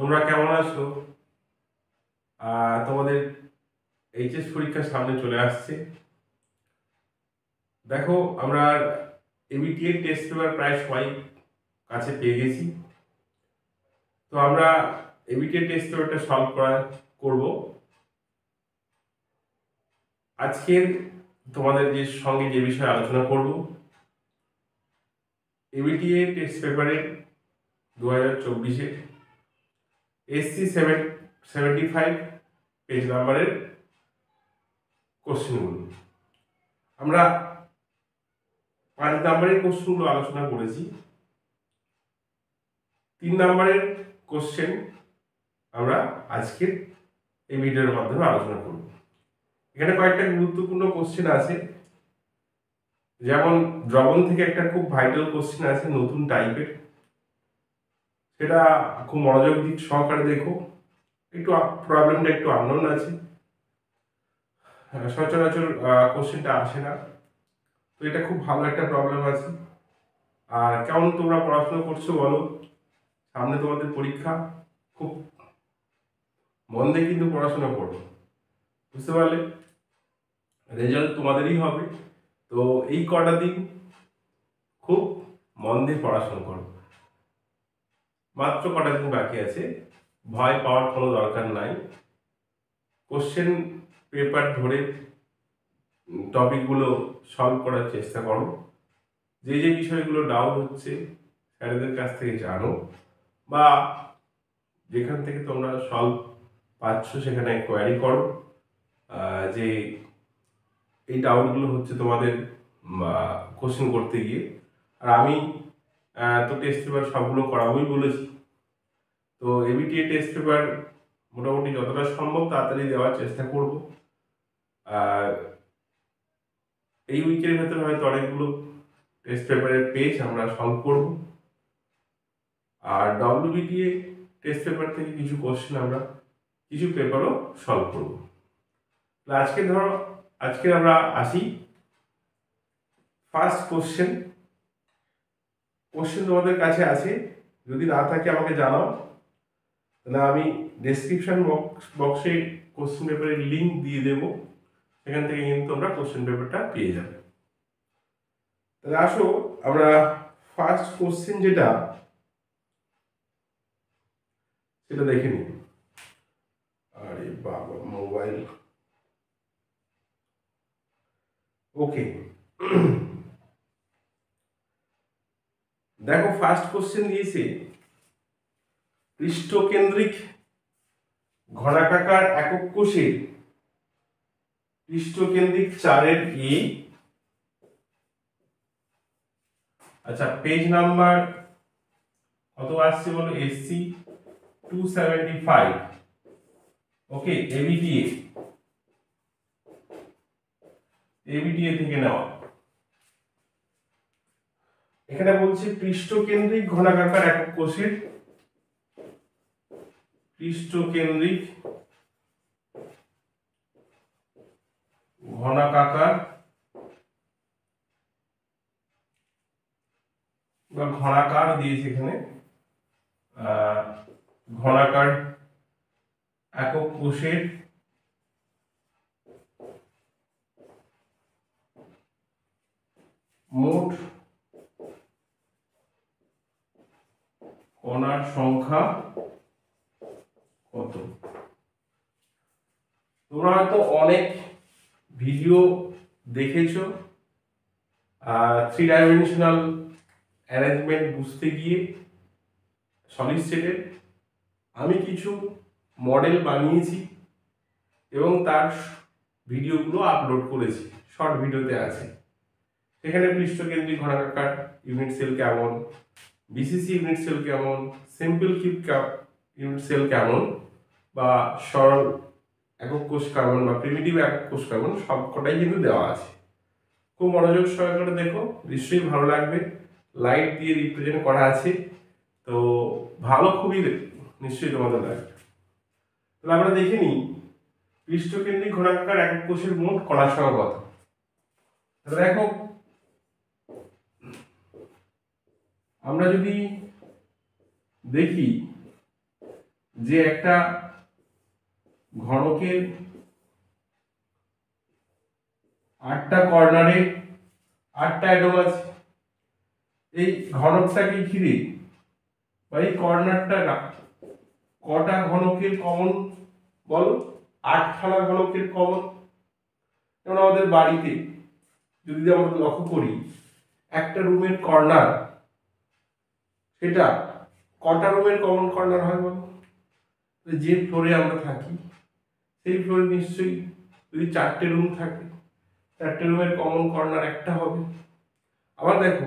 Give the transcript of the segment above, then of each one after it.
তোমরা কেমন আছো? তোমাদের এইচএস পরীক্ষার সামনে চলে আসছে। দেখো, আমরা এবিটিএ টেস্ট পেপার প্রায় সবাই কাছে পেয়ে গেছি। তো আমরা এবিটিএ টেস্ট পেপারটা সলভ করব। আজকের তোমাদের সঙ্গে যে বিষয়ে আলোচনা করব, এবিটিএ টেস্ট পেপারের 2024-এ SC 75 পেজ নাম্বারের কোশ্চেনগুলো। আমরা 5 নাম্বারের কোশ্চেনগুলো আলোচনা করেছি। 3 নাম্বারের কোশ্চেন আমরা আজকের এই ভিডিওর মাধ্যমে আলোচনা করব। এখানে কয়েকটা গুরুত্বপূর্ণ কোশ্চেন আছে, যেমন দ্রবণ থেকে একটা খুব ভাইটাল কোশ্চেন আছে নতুন টাইপের, সেটা খুব মনোযোগ দিক সহকারে দেখো। একটু প্রবলেমটা একটু আননোন আছে, সচরাচর কোশ্চেনটা আসে না, তো এটা খুব ভালো একটা প্রবলেম আছে। আর কেমন তোমরা পড়াশোনা করছো বলো? সামনে তোমাদের পরীক্ষা, খুব মন দিয়ে কিন্তু পড়াশোনা করো, বুঝতে পারলে? রেজাল্ট তোমাদেরই হবে। তো এই কটা দিন খুব মন দিয়ে পড়াশোনা করো। মাত্র কটা দিন বাকি আছে, ভয় পাওয়ার কোনো দরকার নাই। কোশ্চেন পেপার ধরে টপিকগুলো সলভ করার চেষ্টা করো। যে যে বিষয়গুলো ডাউট হচ্ছে স্যারেদের কাছ থেকে জানো, বা যেখান থেকে তোমরা সলভ পাচ্ছ সেখানে কোয়ারি করো যে এই ডাউটগুলো হচ্ছে তোমাদের কোশ্চেন করতে গিয়ে। আর আমি তো টেস্ট পেপার সবগুলো করাবোই বলেছি। তো এবিটিএ টেস্ট পেপার মোটামুটি যতটা সম্ভব তাড়াতাড়ি দেওয়ার চেষ্টা করব। এই উইকের ভেতরে হয়তো অনেকগুলো টেস্ট পেপারের পেজ আমরা সলভ করব। আর ডব্লিউবিটিএ টেস্ট পেপার থেকে কিছু কোশ্চেন আমরা কিছু পেপারও সলভ করব। আজকে আমরা আসি ফার্স্ট কোশ্চেন তোমাদের কাছে আছে, যদি না থাকে আমাকে জানাও, তাহলে আমি ডেসক্রিপশন বক্সে কোশ্চেন পেপারের লিঙ্ক দিয়ে দেবো, সেখান থেকে কিন্তু তোমরা কোশ্চেন পেপারটা পেয়ে যাবে। তাহলে আসো আমরা ফার্স্ট কোশ্চেন যেটা সেটা দেখে নিই। আরে বাবা, মোবাইল। ওকে, দেখো ফার্স্ট কোশ্চেন দিয়েছে পৃষ্ঠকেন্দ্রিক ঘনাকাকার একক কোষের পৃষ্ঠকেন্দ্রিক চারের এ। আচ্ছা, পেজ নাম্বার কত আসছে বলো? SC 275। ওকে, এবিটিএ থেকে নেওয়া। এখানে বলছে পৃষ্ঠকেন্দ্রিক ঘনাকাকার একক কোষের পৃষ্ঠকেন্দ্রিক ঘনাকাকার বা ঘনাকার দিয়েছে এখানে, ঘনাকার একক কোষের মোট কণার সংখ্যা কত? তোমরা হয়তো অনেক ভিডিও দেখেছো 3 ডাইমেনশনাল অ্যারেঞ্জমেন্ট বুঝতে গিয়ে সলিড স্টেটের। আমি কিছু মডেল বানিয়েছি এবং তার ভিডিওগুলো আপলোড করেছি, শর্ট ভিডিওতে আছে। সেখানে পৃষ্ঠকেন্দ্রিক ঘনাকার ইউনিট সেল কেমন, বিসিসি ইউনিট সেল কেমন, সিম্পল কিউব ইউনিট সেল কেমন, বা সরল একক কোষ কেমন, বা প্রিমিটিভ একক কোষ কেমন, সবকটাই কিন্তু দেওয়া আছে। খুব মনোযোগ সহকারে দেখো, নিশ্চয়ই ভালো লাগবে। লাইট দিয়ে রিপ্রেজেন্ট করা আছে, তো ভালো, খুবই নিশ্চয়ই তোমাদের লাগবে। তাহলে আমরা দেখে নিই পৃষ্ঠকেন্দ্রিক ঘনাকার একক কোষের মোট কণার সংখ্যা কত। তাহলে দেখো, আমরা যদি দেখি যে একটা ঘনকের 8টা কর্নারে 8টা অ্যাটম আছে, এই ঘনকটাকে ঘিরে বা এই কর্নারটা কটা ঘনকের কমন বলো? 8খানা ঘনকের কমন। যেমন আমাদের বাড়িতে যদি আমরা লক্ষ্য করি, একটা রুমের কর্নার, সেটা কটা রুমের কমন কর্নার হয় বলো? যে ফ্লোরে আমরা থাকি সেই ফ্লোরে নিশ্চয়ই যদি 4টে রুম থাকে, 4টে রুমের কমন কর্নার একটা হবে। আবার দেখো,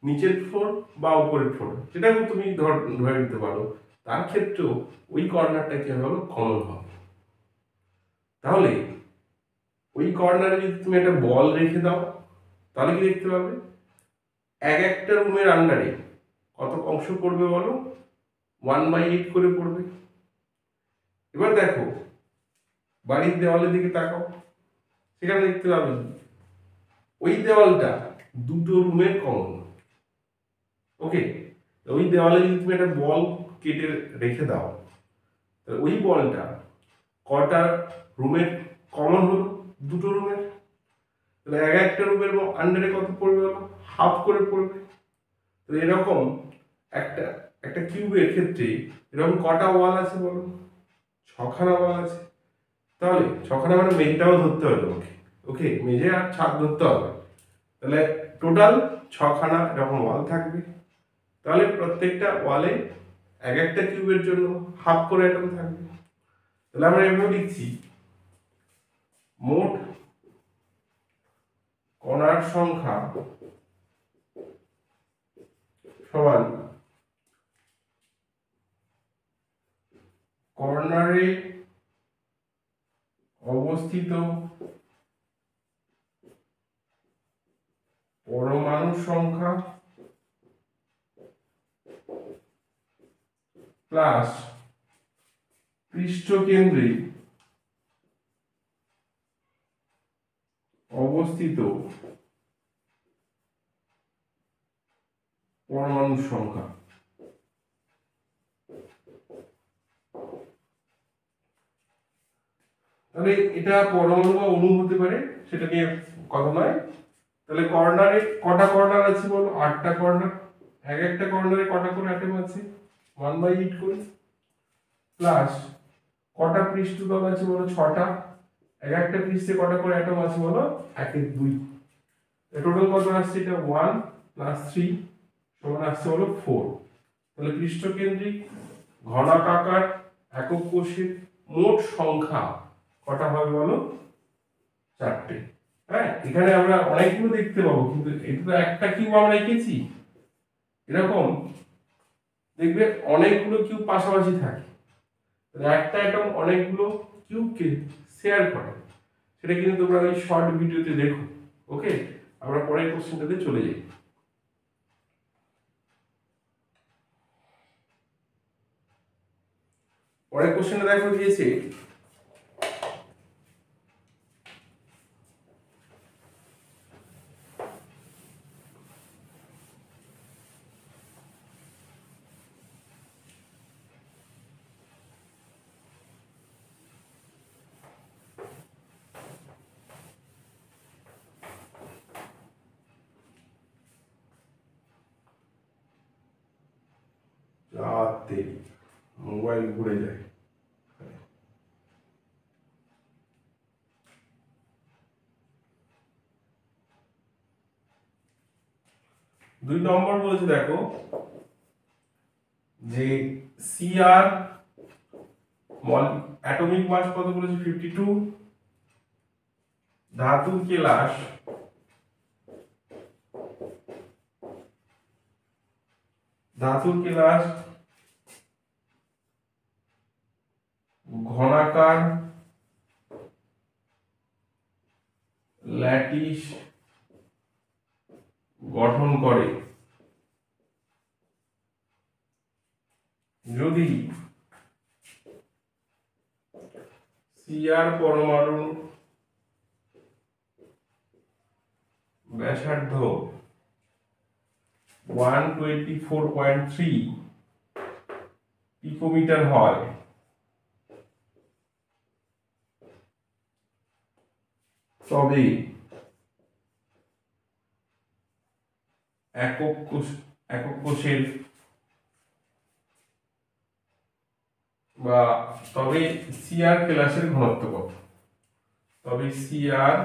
নিচের ফ্লোর বা উপরের ফ্লোর, যেটাকে তুমি ধরে নিতে পারো, তার ক্ষেত্রেও ওই কর্নারটা কি হলো? কমন হবে। তাহলে ওই কর্নারে যদি তুমি একটা বল রেখে দাও, তাহলে কি দেখতে পাবে? একটা রুমের আন্ডারে কত অংশ পড়বে বলো? 1/8 করে পড়বে। এবার দেখো, বাড়ির দেওয়ালের দিকে তাকাও, সেখানে দেখতে পাবে ওই দেওয়ালটা 2টো রুমের কমন। ওকে, ওই দেওয়ালে যদি তুমি একটা বল কেটে রেখে দাও, তাহলে ওই বলটা কটা রুমের কমন হলো? 2টো রুমের। তাহলে একটা রুমের আন্ডারে কত পড়বে বলো? হাফ করে পড়বে। তো এরকম একটা একটা কিউবের ক্ষেত্রে এরকম কটা ওয়াল আছে বলো? 6খানা ওয়াল আছে। তাহলে 6খানা মানে মেঝেটাও ধরতে হবে তোমাকে। ওকে, মেঝে আর ছাদ ধরতে হবে। তাহলে টোটাল 6খানা এরকম ওয়াল থাকবে। তাহলে প্রত্যেকটা ওয়ালে একটা কিউবের জন্য হাফ করে অ্যাটম থাকবে। তাহলে আমরা এভাবে লিখছি, মোট কণার সংখ্যা সমান কর্নারে অবস্থিত পরমাণু সংখ্যা প্লাস পৃষ্ঠকেন্দ্রে অবস্থিত পরমাণুর সংখ্যা। তাহলে এটা পরমাণু বা অণু হতে পারে, সেটা নিয়ে কথা নয়। তাহলে কর্নারে কটা কর্নার আছে বলো? 8টা কর্নার। একটা কর্নারে কটা করে অ্যাটম আছে? 1/8 করে। প্লাস কটা পৃষ্ঠতল আছে বলো? 6টা। একটা পৃষ্ঠে কটা করে অ্যাটম আছে বলো? 1 2। টোটাল কত আসছে? এটা 1 + 3 সমান আসছে হলো 4। তাহলে পৃষ্ঠকেন্দ্রিক ঘনাকাকার একক কোষের মোট সংখ্যা কটা হবে বলো? 4টে। হ্যাঁ, এখানে আমরা অনেকগুলো দেখতে পাবো, কিন্তু এটা তো একটা কিউব আমরা এঁকেছি। এরকম দেখবে অনেকগুলো কিউব পাশাপাশি থাকে, একটা অ্যাটম অনেকগুলো কিউবকে শেয়ার করে। সেটা কিন্তু তোমরা ওই শর্ট ভিডিওতে দেখো। ওকে, আমরা পরের কোশ্চেনটাতে চলে যাই। পরের কোশ্চেনটা দেখো দিয়েছে, মোবাইল ঘুরে যায়। 2 নম্বর বলেছে, দেখো যে সিআর অ্যাটমিক মাস কত বলেছে? 52। ধাতুর কেলাস ঘনাকার ল্যাটিস গঠন করে যদি সিআর পরমাণু ব্যাসার্ধ 124.3 পিকোমিটার হয়, তবে একক কোষের বা তবে সিআর কেলাসের ঘনত্ব কত, তবে সিআর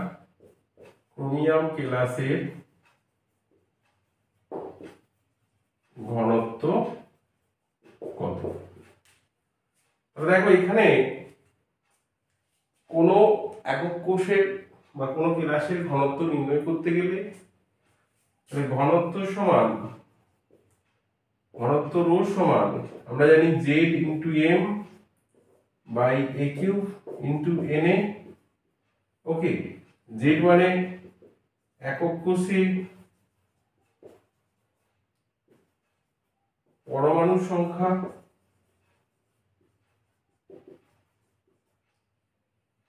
ক্রোমিয়াম কেলাসের ঘনত্ব কত। দেখো এখানে কোনো একক কোষের বা কোনো কেলাসের ঘনত্ব নির্ণয় করতে গেলে ঘনত্ব সমান ঘনত্ব রো সমান আমরা জানি z into m by a cube into n a. Okay, z মানে একক কোষে পরমাণু সংখ্যা,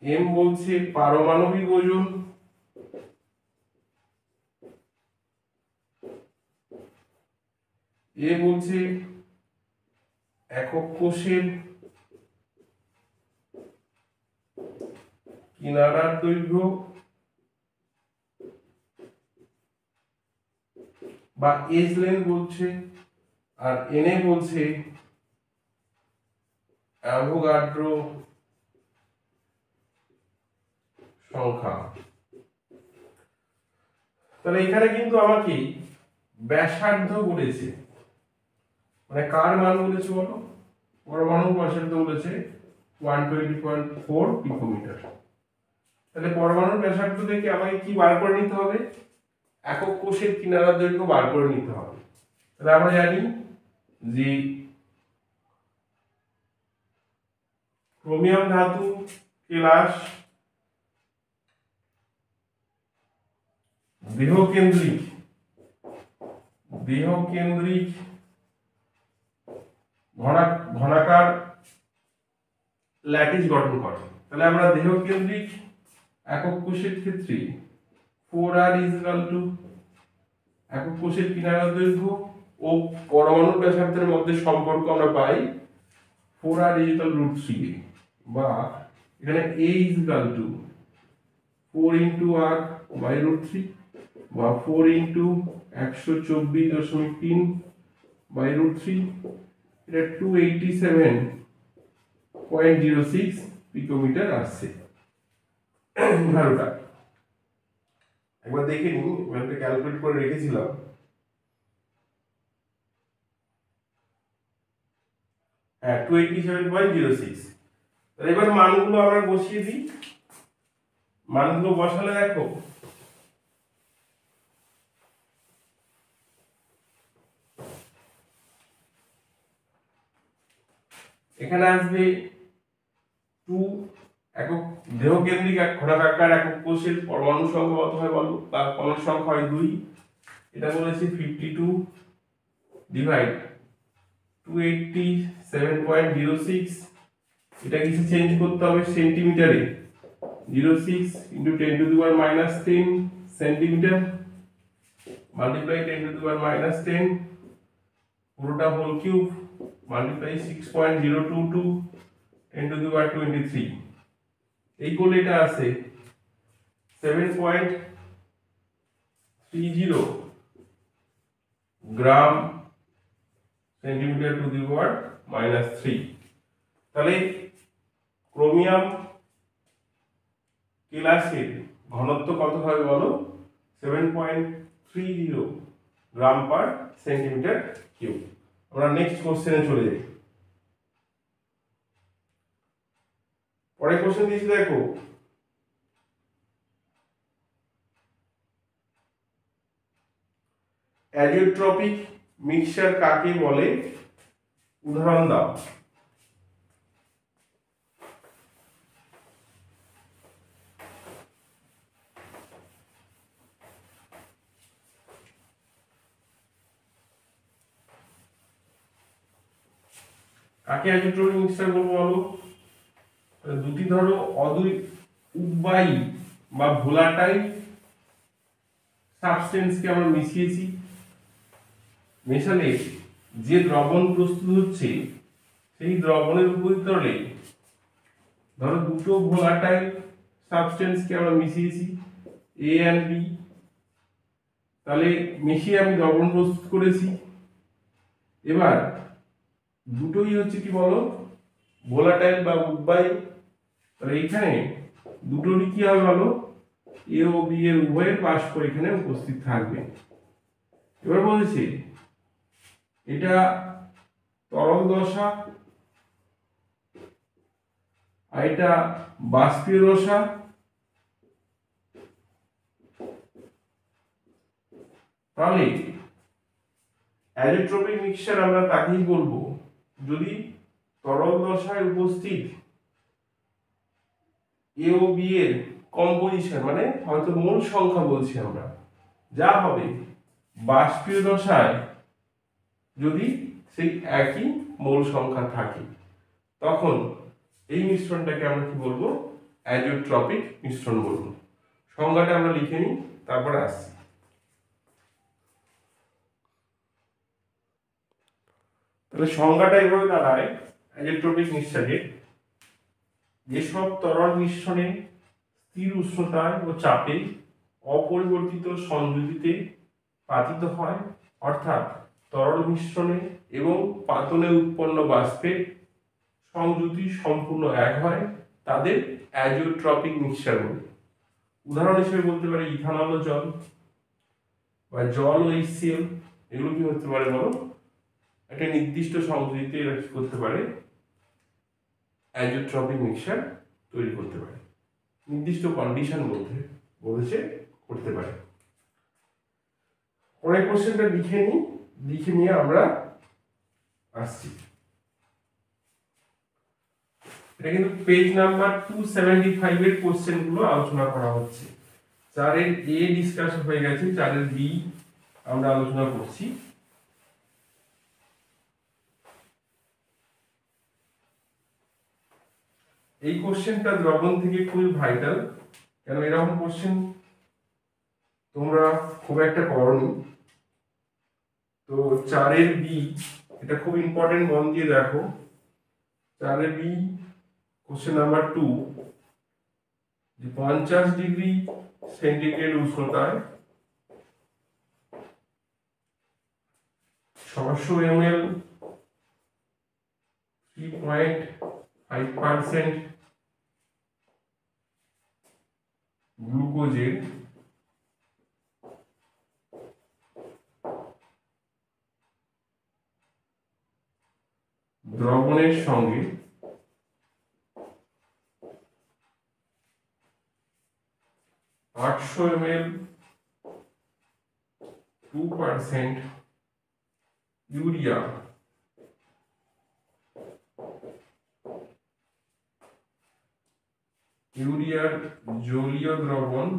এম বলছে পারমাণবিক ওজন, এ বলছে একক কোষের কিনারার দৈর্ঘ্য বা এজ লেন্থ বলছে, আর এন এ বলছে অ্যাভোগাড্রো সংখ্যা। তাহলে এখানে কিন্তু আমাকে ব্যাসার্ধ বলেছে, মানে কার মান বলেছে বলো, পরমাণু ব্যাসার্ধ বলেছে 120.4 পিকোমিটার। তাহলে পরমাণুর ব্যাসার্ধ থেকে আমাকে কি বার করে নিতে হবে, একক কোষের কিনারার দৈর্ঘ্য বার করে নিতে হবে। তাহলে আমরা জানি যে ক্রোমিয়াম ধাতু কেলাস দেহকেন্দ্রিক ঘনাকার ল্যাটিস গঠন করে। তাহলে আমরা দেহকেন্দ্রিক একক কোষের ক্ষেত্রে 4r একক কোষের কিনারার দৈর্ঘ্য ও পরমাণুর ব্যাসার্ধের মধ্যে সম্পর্ক আমরা পাই 4r √3, বা এখানে a 4 into r by √3 বা 4 into 124.3 by √3, এটা 287.06 পিকোমিটার আসছে। ভালোটা একবার দেখে নিই, ওখানে ক্যালকুলেট করে রেখেছিলাম। হ্যাঁ, 287.06। তাহলে এবার মানগুলো আমরা বসিয়ে দিই। মানগুলো বসালে দেখো এখানে আসবে 2 একক দেহকেন্দ্রিক ঘনাকার একক কোষের পরমাণু সংখ্যা কত হয় বলো, বা কণার সংখ্যা হয় 2, এটা বলেছি 52 ডিভাইড 287.06, এটা কিছু চেঞ্জ করতে হবে সেন্টিমিটারে, 06 into 10 to the power minus 10 centimetre multiply 10 to the power minus 10 পুরোটা whole cube multiply 6.022 10 to the power 23, এই করলে এটা আসে 7.30 গ্রাম সেন্টিমিটার টু দি পাওয়ার -3। তাহলে ক্রোমিয়াম কেলাসের ঘনত্ব কত হবে বলো, 7.30 গ্রাম পার সেন্টিমিটার কিউব। আমরা নেক্সট কোশ্চেনে চলে যাই। পরের কোশ্চেন দিয়েছি দেখো, অ্যাজিওট্রপিক মিক্সচার কাকে বলে, উদাহরণ দাও। কাকে অ্যাজিওট্রপিক মিক্সচার বলবো বলো, দুটি ধরো উদ্বায়ী বা ভোলাটাইল সাবস্টেন্সকে আমরা মিশিয়েছি, মেশালে যে দ্রবণ প্রস্তুত হচ্ছে সেই দ্রবণের উপস্থিত তরলে ধরো দুটো ভোলাটাইল সাবস্টেন্সকে আমরা মিশিয়েছি এ অ্যান্ড বি, তাহলে মিশিয়ে আমি দ্রবণ প্রস্তুত করেছি। এবার দুটোই হচ্ছে কি বলো, ভোলাটাইল বা উদ্বায়ী, তাহলে এইখানে দুটোরই কি হবে বলো, এ ও বি এর উভয়ের বাষ্প এখানে উপস্থিত থাকবে। এবার বলেছে এটা তরল দশা আর এটা বাষ্পীয় দশা। তাহলে অ্যাজোট্রপিক মিক্সচার আমরা তাকেই বলবো যদি তরল দশায় উপস্থিত এ ও বি এর কম্পোজিশন মানে হয়তো মোল সংখ্যা বলছি আমরা, যা হবে বাষ্পীয় দশায় যদি সেই একই মোল সংখ্যা থাকে, তখন এই মিশ্রণটাকে আমরা কি বলবো, অ্যাজোট্রপিক মিশ্রণ বলবো। সংজ্ঞাটা আমরা লিখে নিই, তারপরে আসছি। তাহলে সংজ্ঞাটা এইভাবে দাঁড়ায় অ্যাজোট্রপিক মিক্সচারের, যেসব তরল মিশ্রণে স্থির উষ্ণতায় ও চাপে অপরিবর্তিত সংযুতিতে পাতিত হয়, অর্থাৎ তরল মিশ্রণে এবং পাতনে উৎপন্ন বাষ্পের সংযুতি সম্পূর্ণ এক হয়, তাদের অ্যাজোট্রপিক মিক্সচার বলে। উদাহরণ হিসেবে বলতে পারি ইথানল ও জল, বা জল ও HCl, এগুলো কি হতে পারে বলো, একটা নির্দিষ্ট সংযুতিতে এরা কি করতে পারে, অ্যাজোট্রপিক মিক্সচার তৈরি করতে পারে, নির্দিষ্ট কন্ডিশন মধ্যে বলেছে করতে পারে। পরের কোশ্চেনটা লিখে নিয়ে আমরা আসছি। এটা কিন্তু পেজ নাম্বার 275 এর কোশ্চেন গুলো আলোচনা করা হচ্ছে। 4 এর এ ডিসকাস হয়ে গেছে, 4 এর বি আমরা আলোচনা করছি। এই কোশ্চেনটা দ্রবণ থেকে খুবই ভাইটাল, কেন এরকম কোশ্চেন তোমরা খুব একটা করনি। তো 4 এর বি, এটা খুব ইম্পর্টেন্ট, মন দিয়ে দেখো। 4 এর বি কোশ্চেন নাম্বার 2, যে 50 ডিগ্রি সেন্টিগ্রেড উষ্ণতায় 600 ml 3.5% গ্লুকোজের দ্রবণের সঙ্গে 800 ml 2% ইউরিয়া ইউরিয়ার জলীয় দ্রবণ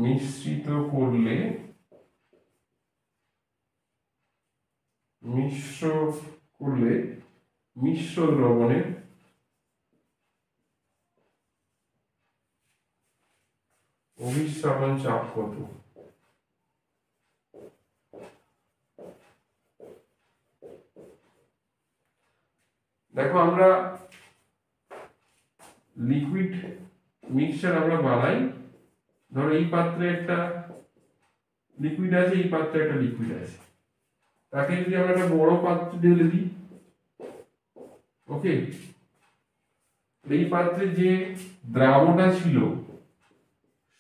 মিশ্রিত করলে মিশ্র দ্রবণের অভিস্রাবণ চাপ কত? দেখো আমরা লিকুইড মিক্সচার আমরা বানাই, ধরো এই পাত্রে একটা লিকুইড আছে, এই পাত্রে একটা লিকুইড আছে, তাকে যদি আমরা একটা বড় পাত্রে ঢেলে দিই, ওকে, এই পাত্রে যে দ্রাবটা ছিল,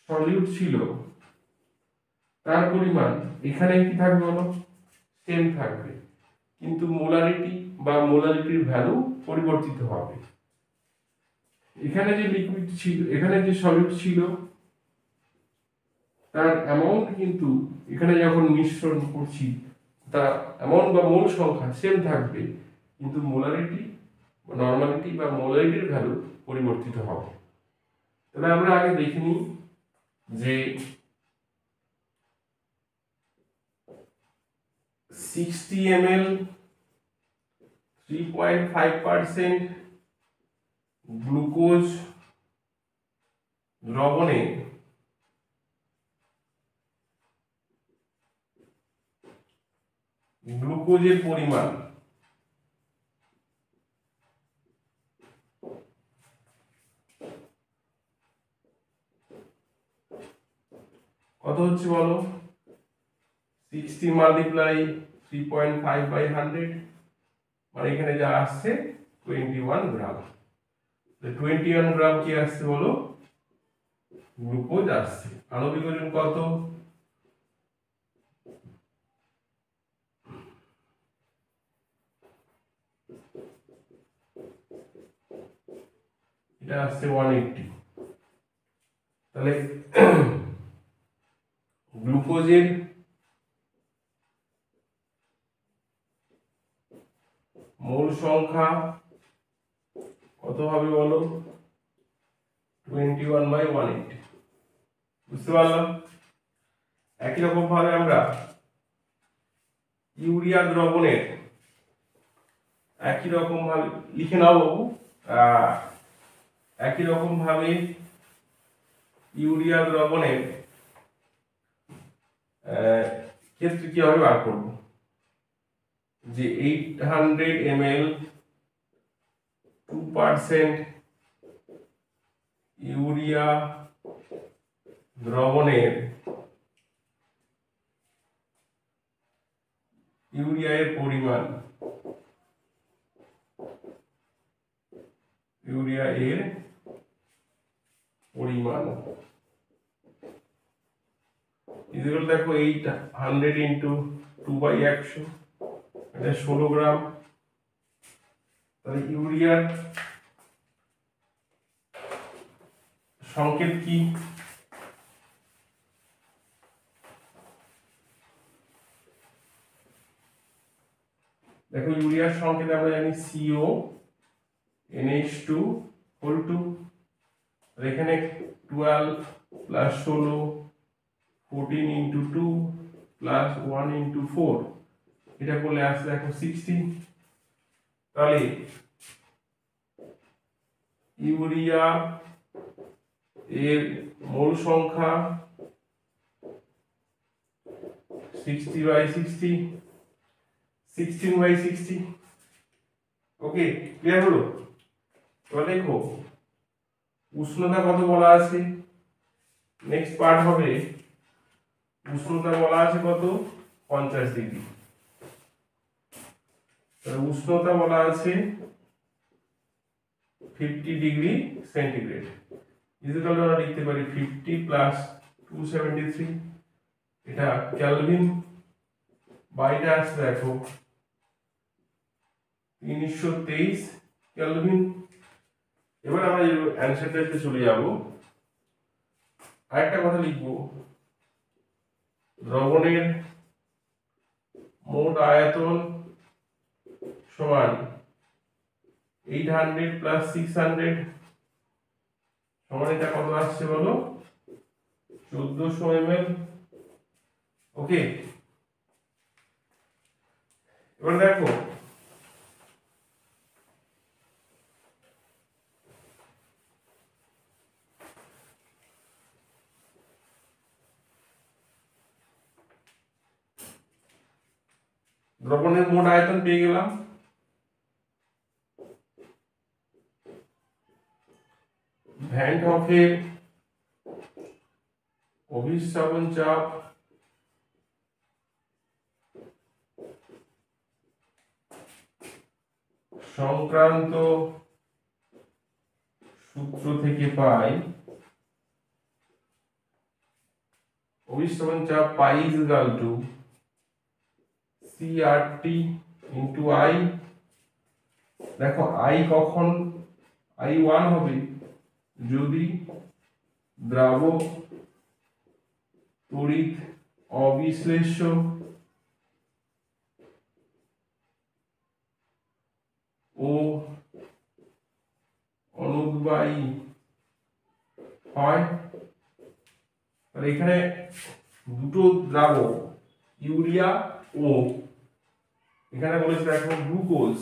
সলিউট ছিল, তার পরিমাণ এখানে কি থাকবে বলো, সেম থাকবে, কিন্তু মোলারিটি বা মোলারিটির ভ্যালু পরিবর্তিত হবে। এখানে যে লিকুইড ছিল, এখানে যে সলিউট ছিল, তার অ্যামাউন্ট কিন্তু এখানে যখন মিশ্রণ করছি তার অ্যামাউন্ট বা মোল সংখ্যা সেম থাকবে, কিন্তু মোলারিটি, নরমালিটি বা মোলারিটির ভ্যালু পরিবর্তিত হবে। তাহলে আমরা আগে দেখে নিই যে 60 ml 3.5% গ্লুকোজ দ্রবণে গ্লুকোজের পরিমাণ কত হচ্ছে বলো? 60 মাল্টিপ্লাই 3.5/100, মানে এখানে যা আসছে 21 গ্রাম। 21 গ্রাম কি আসছে বলো? গ্লুকোজ আসছে। আণবিক ওজন কত? এটা আসছে 180। তাহলে গ্লুকোজের মোল সংখ্যা কত হবে বলো? 21/180। বুঝতে পারলাম? একই রকম ভাবে আমরা ইউরিয়া দ্রবণের একই রকম ভাবে লিখে নাও বাবু। একই রকম ভাবে ইউরিয়া দ্রবণের ক্ষেত্রে কিভাবে বার করবো? যে 800 ml 2% ইউরিয়া দ্রবণের ইউরিয়া এর পরিমাণ, ইউরিয়া এর পরিমাণ ইকুয়াল দেখো 800 ইন্টু 2/100, এটা 16 গ্রাম। তাহলে ইউরিয়ার সংকেত কি? দেখো ইউরিয়ার সংকেত আমরা জানি CO NH2 হোল 2। এখানে 12 প্লাস 16 14 ইন্টু 2 প্লাস 1 ইন্টু 4, এটা করলে আসলে দেখো 16। তাহলে ইউরিয়া এর মোল সংখ্যা 60/60, 16/60। ওকে, ক্লিয়ার হলো? এবার দেখো উষ্ণতা কত বলা আছে। নেক্সট পার্ট হবে উষ্ণতা বলা আছে কত? 50 ডিগ্রি। উষ্ণতা বলা আছে 50 ডিগ্রি সেন্টিগ্রেড। ইকুয়াল আমরা লিখতে পারি 50 প্লাস 273, এটা কেলভিন, বাইরে আসছে দেখো 323 কেলভিন। এবার আমরা অ্যানসারটাতে চলে যাব। আরেকটা কথা লিখবো, দ্রবণের মোট আয়তন সমান 800 প্লাস 600 সমান এটা কত আসছে বলো? 1400 ml। ওকে, এবার দেখো দ্রবণের মোট আয়তন পেয়ে গেলাম। ভ্যান হফের অভিস্রাবণ চাপ সংক্রান্ত সূত্র থেকে পাই অভিস্রাবণ চাপ পাই is equal to CRT into I। দেখো I কখন I1 হবে? যদি দ্রাব তড়িৎ অবিশ্লেষ্য ও অনুদ্বায়ী হয়। তাহলে এখানে দুটো দ্রাবক ইউরিয়া ও এখানে বলেছে দেখো গ্লুকোজ,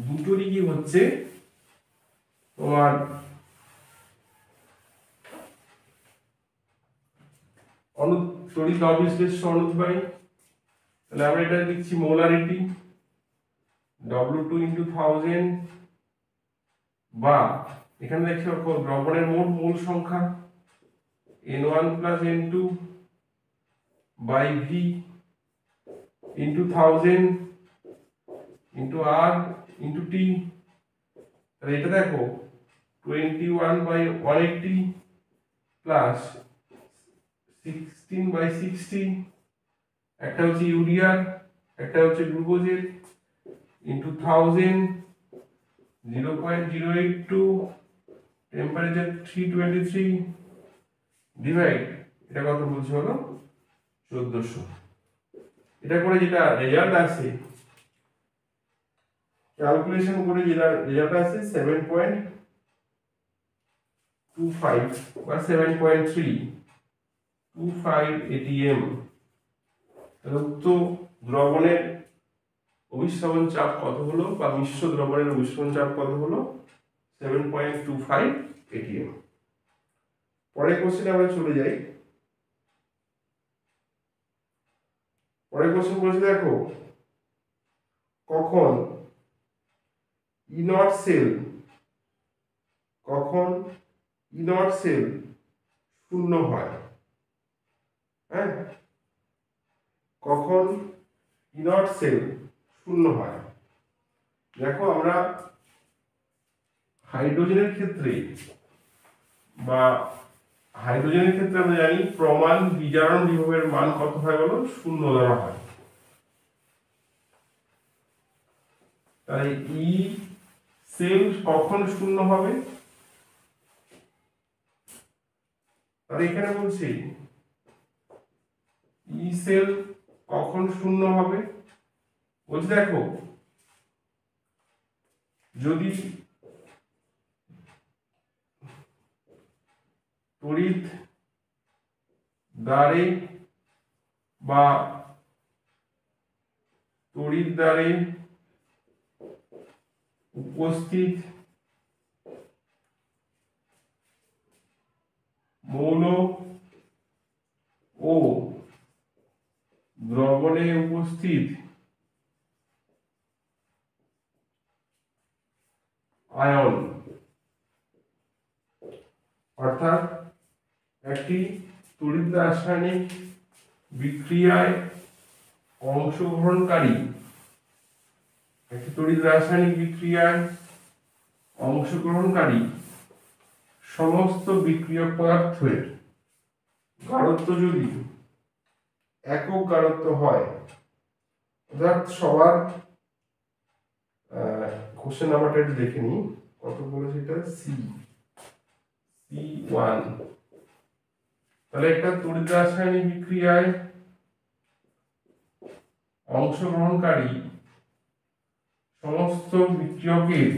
দুটোরই কি হচ্ছে তোমার তড়িৎ অবিশ্লেষ্য অনুদ্বায়ী। তাহলে আমরা এটা লিখছি মোলারিটি W2 ইন্টু 1000, বা এখানে দেখছি দ্রবণের মোট মোল সংখ্যা N1 plus N2 by V into 1000 into R into T। তাহলে এটা দেখো 21 বাই 180 প্লাস 16 বাই 60, একটা হচ্ছে ইউরিয়ার একটা হচ্ছে গ্লুকোজের, ইন্টু 1000, 0.082, টেম্পারেচার 323, ডিভাইড এটা কত বলছে হলো 1400। এটা করে যেটা রেজাল্ট আসে, ক্যালকুলেশন করে যেটা রেজাল্ট আসে 7.25 বা 7.325 ATM। তাহলে উক্ত দ্রবণের অভিস্রবণ চাপ কত হলো, বা মিশ্র দ্রবণের অভিস্রবণ চাপ কত হলো 7.25 ATM। পরের কোশ্চেনে আমরা চলে যাই। পরের কোশ্চেন বলছে দেখো, কখন ইনট সেল শূন্য হয়? হ্যাঁ, কখন ইনট সেল শূন্য হয়? দেখো আমরা হাইড্রোজেনের ক্ষেত্রে আমরা জানি প্রমাণ বিজারণ বিভবের মান কত হয় বলো, শূন্য দ্বারা হয়। তাই ই সেল কখন শূন্য হবে? তাহলে এখানে বলছি ই সেল কখন শূন্য হবে, বলছি দেখো যদি তড়িৎ দ্বারে উপস্থিত মৌল ও দ্রবণে উপস্থিত আয়ন, অর্থাৎ একটি তড়িৎ রাসায়নিক বিক্রিয়ায় অংশগ্রহণকারী সমস্ত বিক্রিয়ক পদার্থের গাঢ়ত্ব যদি একক গাঢ়ত্ব হয়, অর্থাৎ সবার কোশ্চেন নাম্বারটা একটু দেখে নিই কত বলেছে, এটা C1। তাহলে একটা তড়িৎ রাসায়নিক বিক্রিয়ায় অংশগ্রহণকারী সমস্ত বিক্রিয়কের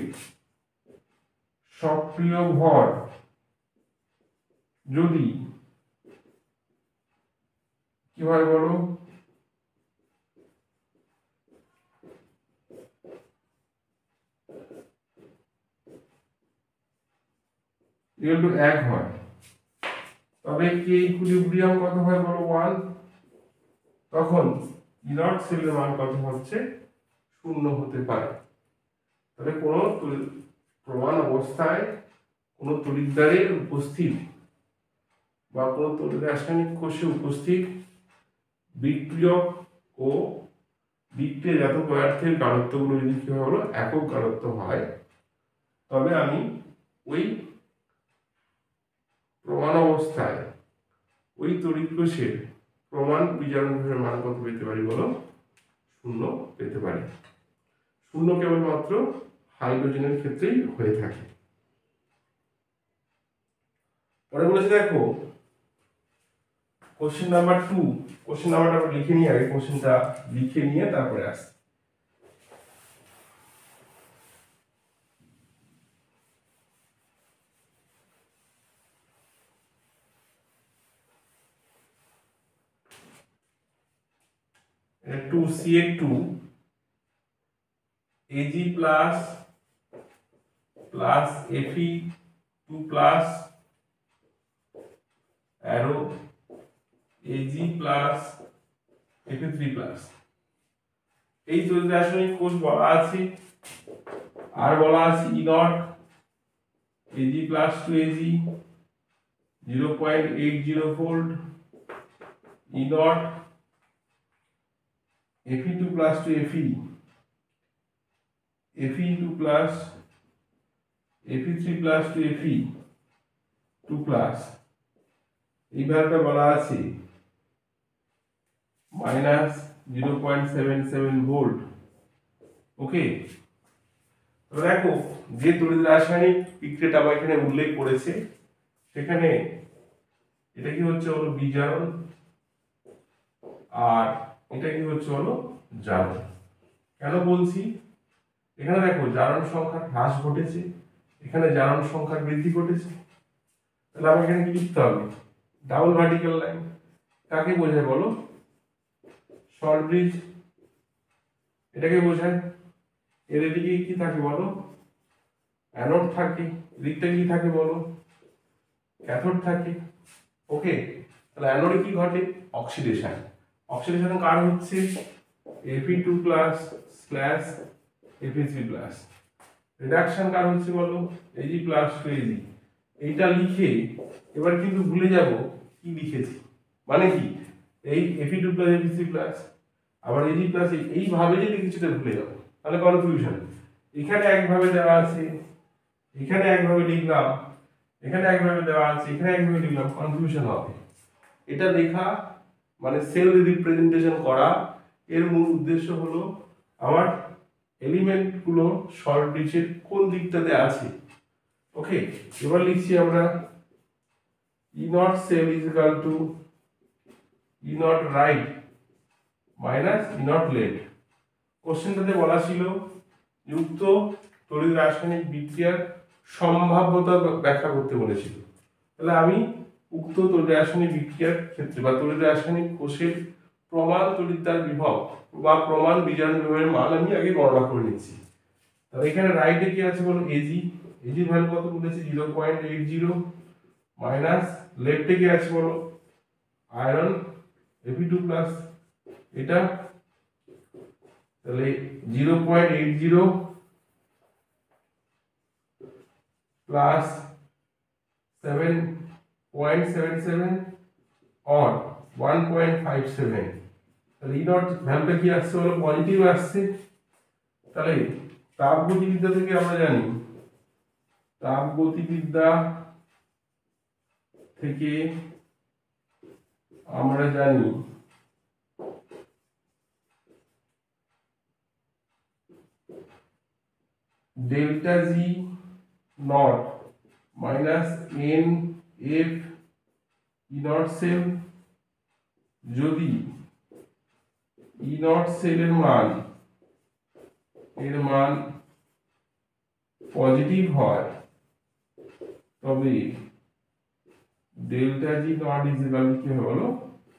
সক্রিয় ভর যদি কি হয় বলো, এক হয়, তবে কে ইকুইলিব্রিয়াম কত হয় বলো 1, তখন ইনট সেলের মান কত হচ্ছে, শূন্য হতে পারে। তাহলে কোন প্রমাণ অবস্থায় কোন তড়িৎদ্বারের উপস্থিত বা কোন তড়িৎ রাসায়নিক কোষে উপস্থিত বিক্রিয়ক ও বিক্রিয়াজাত পদার্থের গাঢ়ত্বগুলো যদি কি হলো একক গাঢ়ত্ব হয়, তবে আমি ওই প্রমাণ অবস্থায় ওই তড়িৎ কোষের প্রমাণ বিজারণ বিভবের মান কত পেতে পারি বলো, শূন্য পেতে পারি। শূন্য কেবলমাত্র হাইড্রোজেনের ক্ষেত্রেই হয়ে থাকে। পরে বলেছে দেখো কোশ্চেন নাম্বার 2, কোশ্চেন নাম্বারটা আমরা লিখে নিই, আগে কোশ্চেনটা লিখে নিয়ে তারপরে আসি। এটা 2Ca2 Ag plus Fe2 plus arrow Ag plus Fe3 plus. এই তড়িৎ রাসায়নিক কোষ বলা আছে, আর বলা আছে ই not Ag plus to Ag 0.80 volt, E naught Fe2 plus to Fe, Fe2 plus Fe3 plus to Fe2 plus এই ভ্যালুটা বলা আছে মাইনাস 0.77 ভোল্ট। ওকে, তো দেখো যে তড়িৎ রাসায়নিক বিক্রিয়াটা আমরা এখানে উল্লেখ করেছে সেখানে এটা কি হচ্ছে হলো বিজারণ, আর এটা কি হচ্ছে হলো জারণ। কেন বলছি, এখানে দেখো জারণ সংখ্যার হ্রাস ঘটেছে, এখানে জারণ সংখ্যার বৃদ্ধি ঘটেছে। তাহলে আমাকে এখানে কি লিখতে হবে, ডাবল ভার্টিক্যাল লাইন। কাকে বোঝায় বলো, শর্ট ব্রিজ। এটাকে বোঝায়। এর এদিকে কি থাকে বলো, অ্যানোড থাকে, এদিকটা কি থাকে বলো, ক্যাথোড থাকে। ওকে, তাহলে অ্যানোডে কি ঘটে, অক্সিডেশন। অক্সিডেশন কার হচ্ছে Fe2 plus slash Fe3 plus. Reduction কার হচ্ছে বলো, Ag প্লাস টু Ag। এইটা লিখে এবার কিন্তু ভুলে যাব কি লিখেছি, মানে কি এই Fe2 প্লাস Fe3 প্লাস আবার Ag প্লাস এইভাবে যে লিখেছি এটা ভুলে যাবো, তাহলে কনফিউশন। এখানে একভাবে দেওয়া আছে, এখানে একভাবে লিখলাম, এখানে একভাবে দেওয়া আছে, এখানে একভাবে লিখলাম, কনফিউশন হবে। এটা লেখা মানে সেল রিপ্রেজেন্টেশন করা, এর মূল উদ্দেশ্য হলো আমার এলিমেন্ট গুলো শর্ট ব্রিজের কোন দিকটাতে আছে। ওকে, এবার লিখছি আমরা E naught cell is equal to E naught right minus E naught left. কোশ্চেনটাতে বলা ছিল যুক্ত তড়িৎ রাসায়নিক বিক্রিয়ার সম্ভাব্যতা ব্যাখ্যা করতে বলেছিল। তাহলে আমি উক্ত তড়িৎ রাসায়নিক বিক্রিয়ার ক্ষেত্রে বা তড়িৎ রাসায়নিক কোষের প্রমাণ তড়িৎদ্বার বিভব বা প্রমাণ বিজারণ বিভবের মান আমি আগে গণনা করে নিচ্ছি। তাহলে এখানে রাইটে কি আছে বলো, এজি। এজির ভ্যালু কত বলেছি, 0.80 মাইনাস লেফটে কি আছে বলো, আয়রন Fe2 প্লাস এটা, তাহলে 0.80 প্লাস 7.77 or 1.57। তাহলে ই নট ভ্যালুটা কি আসছে বলো, পজিটিভ আসছে। তাহলে তাপগতিবিদ্যা থেকে আমরা জানি, তাপগতিবিদ্যা থেকে আমরা জানি delta g naught minus n f e naught cell, যদি ই নট সেলের মান পজিটিভ হয় তবে delta g naught is equal to কি হবে বলো,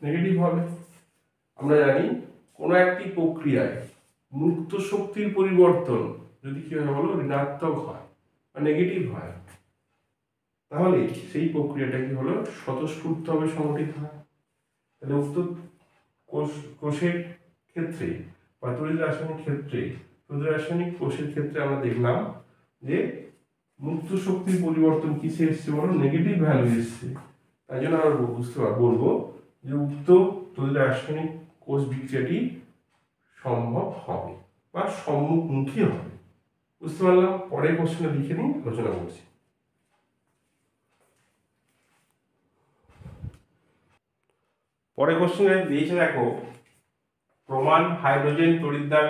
নেগেটিভ হবে। আমরা জানি কোন একটি প্রক্রিয়ায় মুক্ত শক্তির পরিবর্তন যদি কি হয় বলো, ঋণাত্মক হয় বা নেগেটিভ হয়, তাহলে সেই প্রক্রিয়াটা কি হলো, স্বতঃস্ফূর্তভাবে সংঘটিত হয়। তাহলে উক্ত কোষের ক্ষেত্রে বা তড়িৎ রাসায়নিক ক্ষেত্রে, তড়িৎ রাসায়নিক কোষের ক্ষেত্রে আমরা দেখলাম যে মুক্ত শক্তির পরিবর্তন কিসে এসছে বলো, নেগেটিভ ভ্যালু এসছে। তাই জন্য আমরা বলবো যে উক্ত তড়িৎ রাসায়নিক কোষ বিক্রিয়াটি সম্ভব হবে বা সম্মুখমুখী হবে। বুঝতে পারলাম? পরের কোশ্চেনে লিখে নিই, আলোচনা করছি। পরের কোশ্চেনে দিয়েছে দেখো, প্রমাণ হাইড্রোজেন তড়িৎদ্বার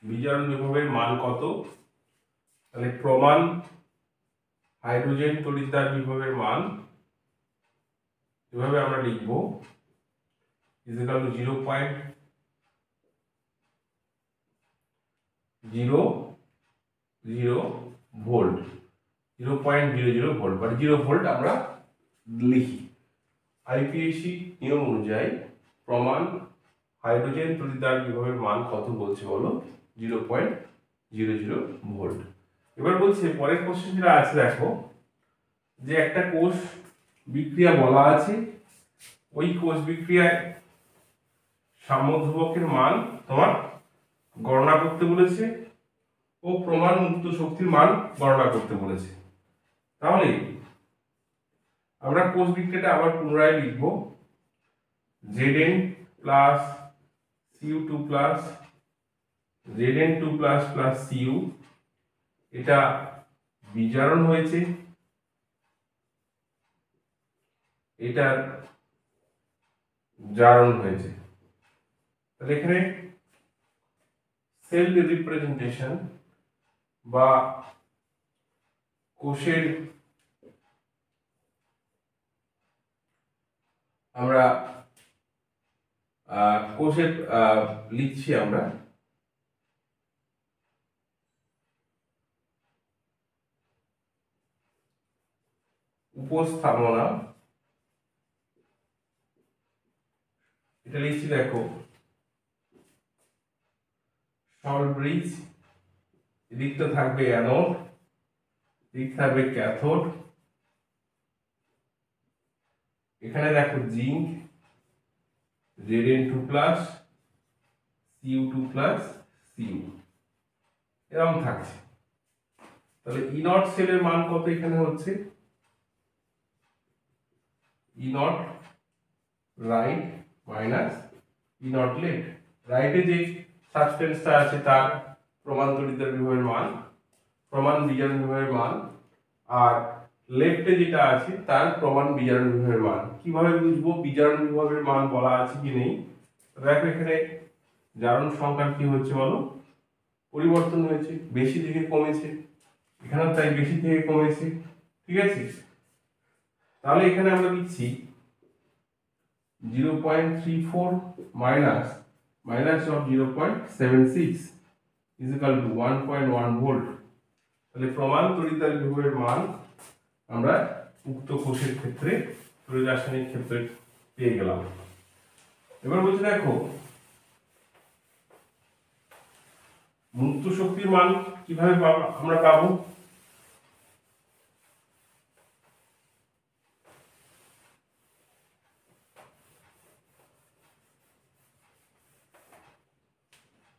বিজারণ বিভবের মান কত। তাহলে প্রমাণ হাইড্রোজেন তড়িৎদ্বার বিভবের মান এভাবে আমরা লিখব, is equal two 0.00 volt, 0.00 volt বা 0 ভোল্ট আমরা লিখি। আইপিএসসি নিয়ম অনুযায়ী প্রমাণ হাইড্রোজেন তড়িৎদ্বার বিভবের মান কত বলছে বলো, 0.00 ভোল্ট। এবার বলছে পরের কোশ্চেন যেটা আছে দেখো, যে একটা কোষ বিক্রিয়া বলা আছে, ওই কোষ বিক্রিয়ায় সাম্য ধ্রুবকের মান তোমার গণনা করতে বলেছে ও প্রমাণ মুক্ত শক্তির মান গণনা করতে বলেছে। তাহলে আমরা কোষ বিক্রিয়াটা আবার পুনরায় লিখব, Zn plus Cu2 plus Zn2 plus plus Cu, এটা বিজারণ হয়েছে, এটার জারণ হয়েছে। তাহলে এখানে সেল রিপ্রেজেন্টেশন বা কোষের আমরা কোষের লিখছি আমরা উপস্থাপনা, এটা লিখছি দেখো সল্ট ব্রিজ, এদিকটা থাকবে অ্যানোড, এদিক থাকবে ক্যাথোড, এখানে দেখো zinc Zn2 plus Cu2 plus Cu, এরকম থাকছে। তাহলে ই নট সেলের মান কত এখানে হচ্ছে, E naught right minus E naught left. রাইটে যে সাবস্টেন্সটা আছে তার প্রমাণ তড়িৎদ্বার বিভবের মান, প্রমাণ বিজারণ বিভবের মান, আর লেফটে যেটা আছে তার প্রমাণ বিজারণ বিভবের মান। কিভাবে বুঝবো বিজারণ বিভবের মান বলা আছে কি নেই? দেখো এখানে জারণ সংখ্যা কি হচ্ছে বলো, পরিবর্তন হয়েছে, বেশি থেকে কমেছে, এখানেও তাই বেশি থেকে কমেছে, ঠিক আছে। তাহলে এখানে আমরা লিখছি 0.34 minus minus of 0.76 is equal two 1.1 volt. তাহলে প্রমাণ তড়িৎদ্বার বিভবের মান আমরা উক্ত কোষের ক্ষেত্রে তড়িৎ রাসায়নিক ক্ষেত্রে পেয়ে গেলাম। এবার বলছি দেখো মুক্ত শক্তির মান কিভাবে আমরা পাবো?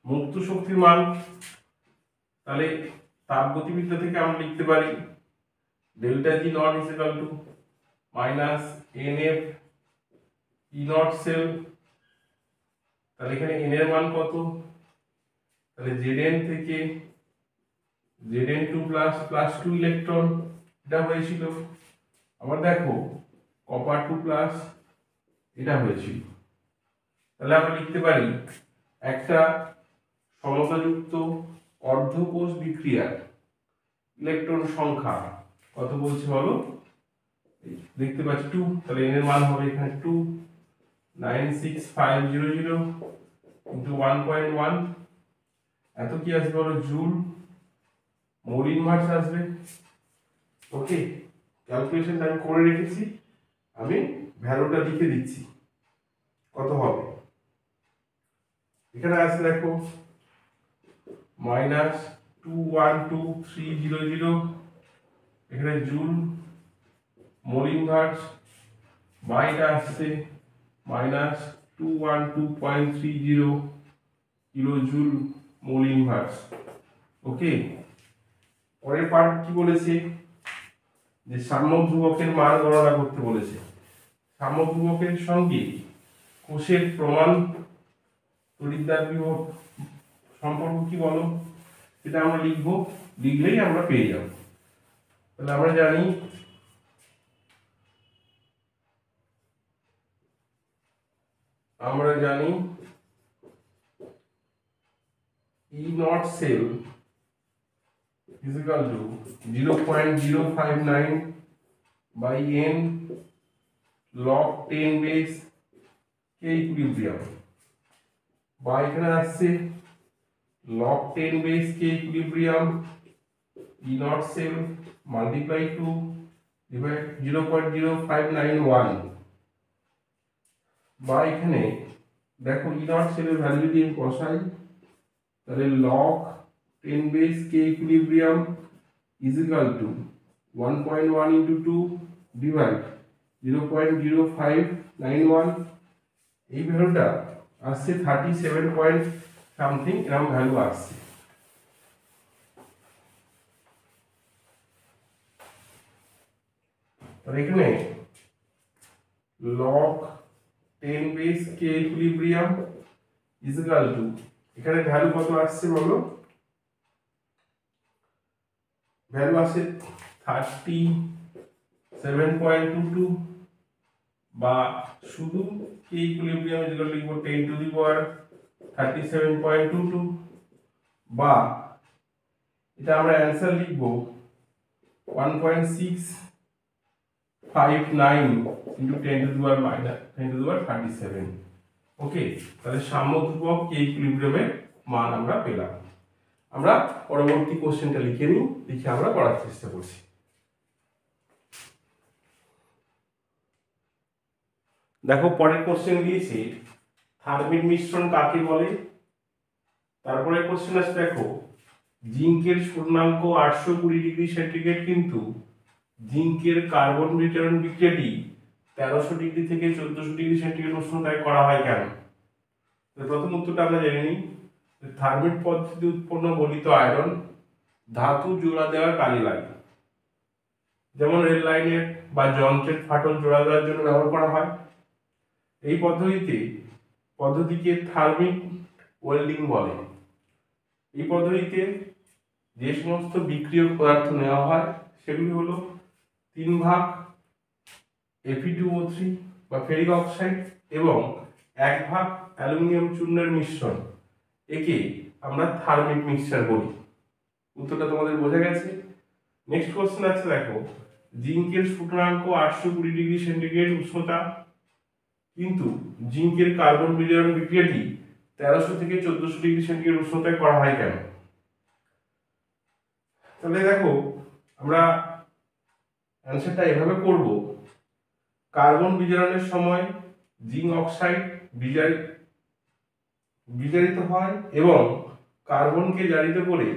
মুক্ত শক্তির মান তাহলে তাপগতিবিদ্যা থেকে আমরা লিখতে পারি delta g naught is equal to minus n f e naught cell. তাহলে এখানে এন এর মান কত? তাহলে Zn থেকে Zn2 প্লাস প্লাস 2 ইলেকট্রন, এটা হয়েছিল। আবার দেখো কপার 2 প্লাস, এটা হয়েছিল। তাহলে আমরা লিখতে পারি একটা সমতাযুক্ত অর্ধকোষ বিক্রিয়ার ইলেকট্রন সংখ্যা কত বলছে বলো, দেখতে পাচ্ছি 2। তাহলে এন এর মান হবে এখানে 2 96500 ইনটু 1.1, এত কি আসবে বলো জুল, মোল ইনভার্স আসবে। ওকে, ক্যালকুলেশনটা আমি করে রেখেছি, আমি ভ্যালুটা লিখে দিচ্ছি কত হবে। এখানে আছে দেখো মাইনাস 212300, এখানে জুল মোল ইনভার্স, বাইটা আসছে minus 212.30 kilo joule mole inverse. Okay, পরের পার্ট কি বলেছে, যে সাম্যক ধ্রুবকের মান গণনা করতে বলেছে। সাম্যক ধ্রুবকের সঙ্গে কোষের প্রমাণ তড়িৎদ্বার বিভব সম্পর্ক কি বলো, এটা আমরা লিখবো, লিখলেই আমরা পেয়ে যাব। তাহলে আমরা জানি E naught cell is equal to 0.059 by n log 10 base k equilibrium, বা এখানে আসছে log 10 base k equilibrium E naught cell multiply to divide 0.0591, বা এখানে দেখো E naught cell এর ভ্যালু দিয়ে বসাই, তাহলে log 10 base k equilibrium is equal to 1.1 into 2 divide 0.0591, এই ভ্যালুটা আসছে 37.5 সামথিং এরকম ভ্যালু আসছে। তাহলে এখানে log 10 base k equilibrium is equal two, এখানে ভ্যালু কত আসছে বলো? ভ্যালু আসছে 37.22, বা শুধু k equilibrium is equal two লিখব 10 টু দি পাওয়ার 37.22, বা এটা আমরা অ্যান্সার লিখব 1.659 into 10 to the power minus 10 to the power 37। Okay, তাহলে সাম্য ধ্রুবক k ইকুইলিব্রিয়ামের মান আমরা পেলাম। আমরা পরবর্তী কোশ্চেনটা লিখে নিই, লিখে আমরা করার চেষ্টা করছি। দেখো পরের কোশ্চেন দিয়েছে থার্মিক মিশ্রণ কাকে বলে। তারপরে কোশ্চেন আছে, দেখো জিঙ্কের স্ফুটনাঙ্ক 820 ডিগ্রি সেন্টিগ্রেড, কিন্তু জিঙ্কের কার্বন বিকিরণ বিক্রিয়াটি 1300 ডিগ্রি থেকে 1400 ডিগ্রি সেন্টিগ্রেড উষ্ণতায় করা হয় কেন? প্রথম উত্তরটা আমরা জেনে নিই। থার্মিক পদ্ধতিতে উৎপন্ন গলিত আয়রন ধাতু জোড়া দেওয়ার কাজে লাগে, যেমন রেল লাইনের বা যন্ত্রের ফাটল জোড়া দেওয়ার জন্য ব্যবহার করা হয়। এই পদ্ধতিকে থার্মিক ওয়েল্ডিং বলে। এই পদ্ধতিতে যে সমস্ত বিক্রিয়ক পদার্থ নেওয়া হয় সেগুলি হলো 3 ভাগ Fe2O3 বা ফেরিক অক্সাইড এবং 1 ভাগ অ্যালুমিনিয়াম চূর্ণের মিশ্রণ। একে আমরা থার্মিক মিক্সচার বলি। উত্তরটা তোমাদের বোঝা গেছে। নেক্সট কোশ্চেন আছে, দেখো জিঙ্কের স্ফুটনাঙ্ক 820 ডিগ্রি সেন্টিগ্রেড উষ্ণতা, কিন্তু জিঙ্কের কার্বন বিকিরণ বিক্রিয়াটি 1300 থেকে 1400 ডিগ্রি সেন্টিগ্রেড উষ্ণতায় করা হয় কেন? তাহলে দেখো আমরা অ্যান্সারটা এভাবে করব। কার্বন বিজারণের সময় জিঙ্ক অক্সাইড বিজারিত হয় এবং কার্বনকে জারিত করে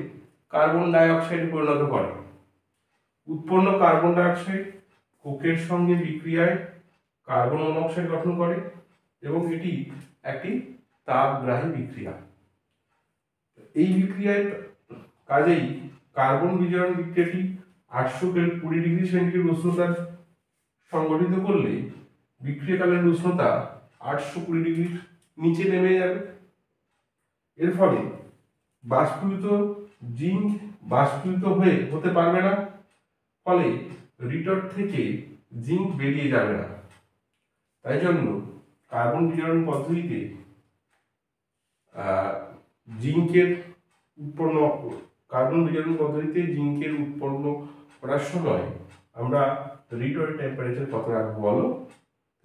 কার্বন ডাই অক্সাইডে পরিণত করে। উৎপন্ন কার্বন ডাই অক্সাইড কোকের সঙ্গে বিক্রিয়ায় কার্বন মনোক্সাইড গঠন করে এবং এটি একটি তাপগ্রাহী বিক্রিয়া। এই বিক্রিয়ায় কাজেই কার্বন বিজারণ বিক্রিয়াটি 820 ডিগ্রি সেন্টিগ্রেড উষ্ণতা সংগঠিত করলে বিক্রিয়াকালের উষ্ণতা 820 ডিগ্রির নিচে নেমে যাবে। এর ফলে বাষ্পীভূত জিঙ্ক বাষ্পীভূত হতে পারবে না, ফলে রিটর্ট থেকে জিঙ্ক বেরিয়ে যাবে না। তাই জন্য কার্বন বিজারণ পদ্ধতিতে জিঙ্কের উৎপন্ন করার সময় আমরা রিটর্ট টেম্পারেচার কত রাখবো বলো?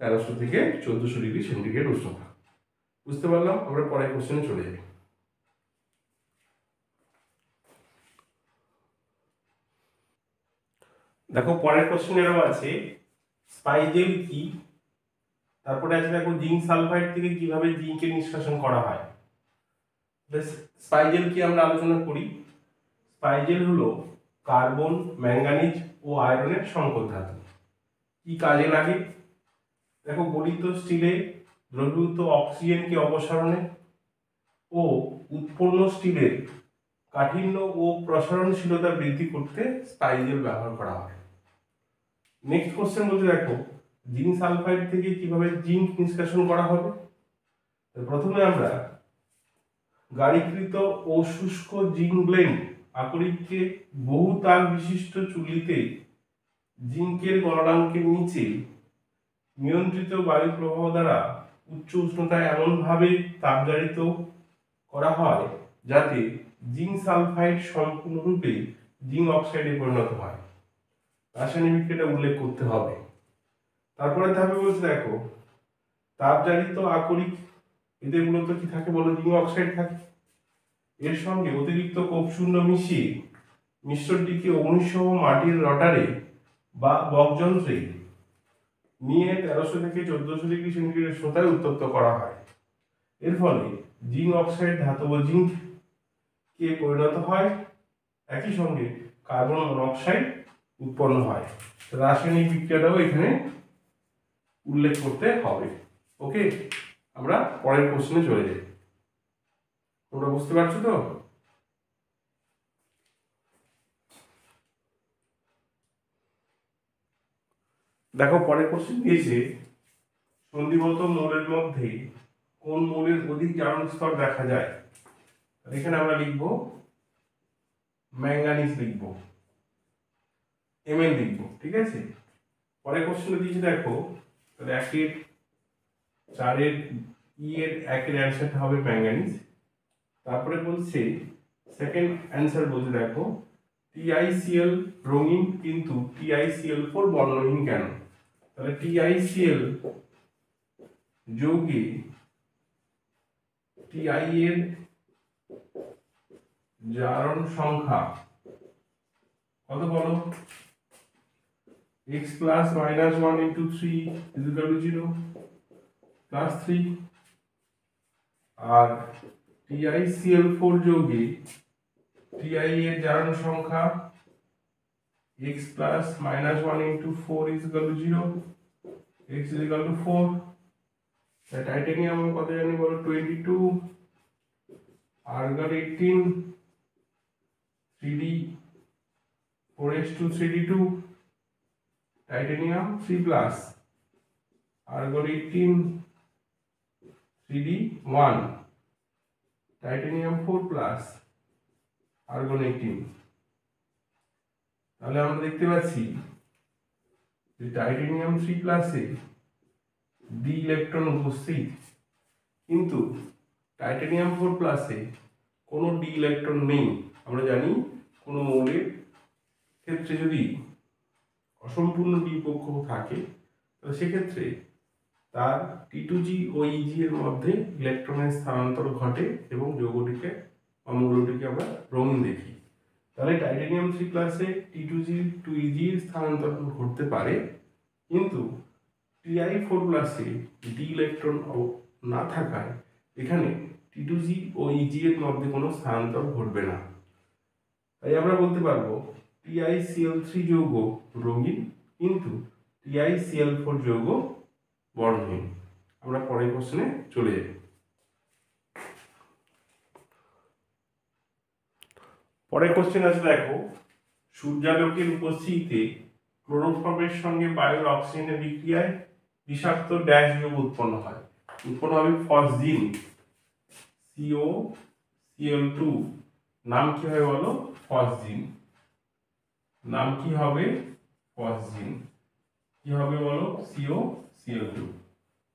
1300 থেকে 1400 ডিগ্রি সেন্টিগ্রেড উষ্ণতা। বুঝতে পারলাম। আমরা পরের কোশ্চেনে চলে যাই। দেখো পরের কোশ্চেন এরও আছে, স্পাইজেল কি? তারপরে আছে দেখো জিঙ্ক সালফাইড থেকে কিভাবে জিঙ্কের নিষ্কাশন করা হয়। স্পাইজেল কি আমরা আলোচনা করি। স্পাইজেল হলো কার্বন, ম্যাঙ্গানিজ ও আয়রনের সংকর ধাতু। কি কাজে লাগে? দেখো গলিত স্টিলে দ্রবীভূত অক্সিজেনকে অপসারণে ও উৎপন্ন স্টিলের কাঠিন্য ও প্রসারণশীলতা বৃদ্ধি করতে স্পাইজেল ব্যবহার করা হয়। নেক্সট কোশ্চেন বলতে, দেখো জিঙ্ক সালফাইড থেকে কিভাবে জিঙ্ক নিষ্কাশন করা হবে। প্রথমে আমরা গাড়িকৃত ও শুষ্ক জিঙ্ক ব্লেন্ড আকরিককে বহু তাপ বিশিষ্ট চুল্লিতে জিঙ্কের গলনাঙ্কের নিচে নিয়ন্ত্রিত বায়ু প্রবাহ দ্বারা উচ্চ উষ্ণতায় এমনভাবে তাপজারিত করা হয় যাতে জিঙ্ক সালফাইড সম্পূর্ণরূপে জিঙ্ক অক্সাইডে পরিণত হয়। রাসায়নিক বিক্রিয়াটা উল্লেখ করতে হবে। তারপরে ধাপে বলছে, দেখো তাপজারিত আকরিক এতে মূলত কি থাকে বলো? জিঙ্ক অক্সাইড থাকে। এর সঙ্গে অতিরিক্ত কোপশূন্য মিশিয়ে মিশ্রণটিকে অগ্নিসহ মাটির রটারে বা বক যন্ত্রে নিয়ে 1300 থেকে 1400 ডিগ্রি সেন্টিগ্রেড উষ্ণতায় উত্তপ্ত করা হয়। এর ফলে জিঙ্ক অক্সাইড ধাতব জিঙ্ক কে পরিণত হয়, একই সঙ্গে কার্বন মনোক্সাইড উৎপন্ন হয়। রাসায়নিক বিক্রিয়াটাও এখানে উল্লেখ করতে হবে। ওকে, আমরা পরের কোশ্চেনে চলে যাই। তোমরা বুঝতে পারছো তো? দেখো পরের কোশ্চেন দিয়েছে, সন্ধিবদ্ধ মৌলের মধ্যে কোন মৌলের অধিক জারণ স্তর দেখা যায়? এখানে আমরা লিখব ম্যাঙ্গানিজ, লিখব Mn লিখব, ঠিক আছে। পরের কোশ্চেনে দিয়েছে দেখো, তাহলে 1 এর 4 এর ই এর 1 এর অ্যান্সারটা হবে ম্যাঙ্গানিজ। তারপরে বলছে সেকেন্ড অ্যান্সার বলছে দেখো TiCl রঙিন কিন্তু TiCl4 বর্ণহীন কেন? তাহলে TiCl যৌগে Ti এর জারণ সংখ্যা কত বলো? x plus minus 1 into 3 is equal to 0 plus 3, R TiCl4 যৌগে Ti এর জারণ সংখ্যা x plus minus 1 into 4 is equal to 0, x is equal to 4। Titanium কত জানি বলো? 22, argon 18, 3d 4s2 3d2, titanium 3 plus, argon 18 3d1, titanium 4 plus, argon 18। তাহলে আমরা দেখতে পাচ্ছি যে টাইটেনিয়াম 3 প্লাসে ডি ইলেকট্রন উপস্থিত, কিন্তু টাইটেনিয়াম 4 প্লাসে কোনো ডি ইলেকট্রন নেই। আমরা জানি কোনো মৌলের ক্ষেত্রে যদি অসম্পূর্ণ ডি কক্ষ থাকে তাহলে সেক্ষেত্রে তার T2G ও EG এর মধ্যে ইলেকট্রনের স্থানান্তর ঘটে এবং যৌগটিকে বা মৌলটিকে আমরা রঙিন দেখি। তাহলে টাইটেনিয়াম 3 প্লাসে T2G টু EG এর স্থানান্তর ঘটতে পারে, কিন্তু Ti4 প্লাসে ডি ইলেকট্রন না থাকায় এখানে T2G ও EG এর মধ্যে কোনো স্থানান্তর ঘটবে না। তাই আমরা বলতে পারবো TiCl3 যৌগ রঙিন কিন্তু TiCl4 যৌগ বর্ণহীন। আমরা পরের কোশ্চেনে চলে যাই। পরের কোশ্চেন আছে দেখো, সূর্যালোকের উপস্থিতিতে ক্লোরোফর্মের সঙ্গে বায়ুর অক্সিজেনের বিক্রিয়ায় বিষাক্ত ড্যাশ যৌগ উৎপন্ন হয়। উৎপন্ন হবে ফসজিন COCl2। নাম কি হবে বলো? ফসজিন। নাম কি হবে? ফসজিন। কি হবে বলো? COCl2।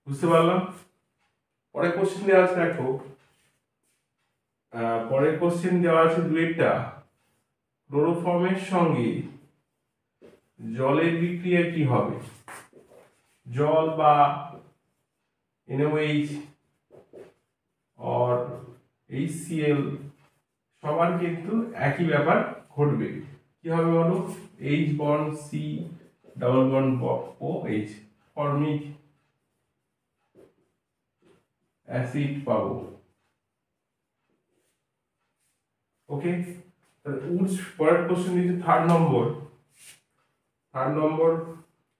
বুঝতে পারলাম? পরের কোশ্চেন দেওয়া আছে দেখো, পরের কোশ্চেন দেওয়া আছে দুইটা, ক্লোরোফর্মের সঙ্গে জলের বিক্রিয়া কি হবে? জল বা NaOH or HCl সবার কিন্তু একই ব্যাপার ঘটবে। কি হবে বলো? H bond C double bond OH, formic acid পাবো। ওকে, তাহলে উডস পরের কোশ্চেন দিয়েছে থার্ড নম্বর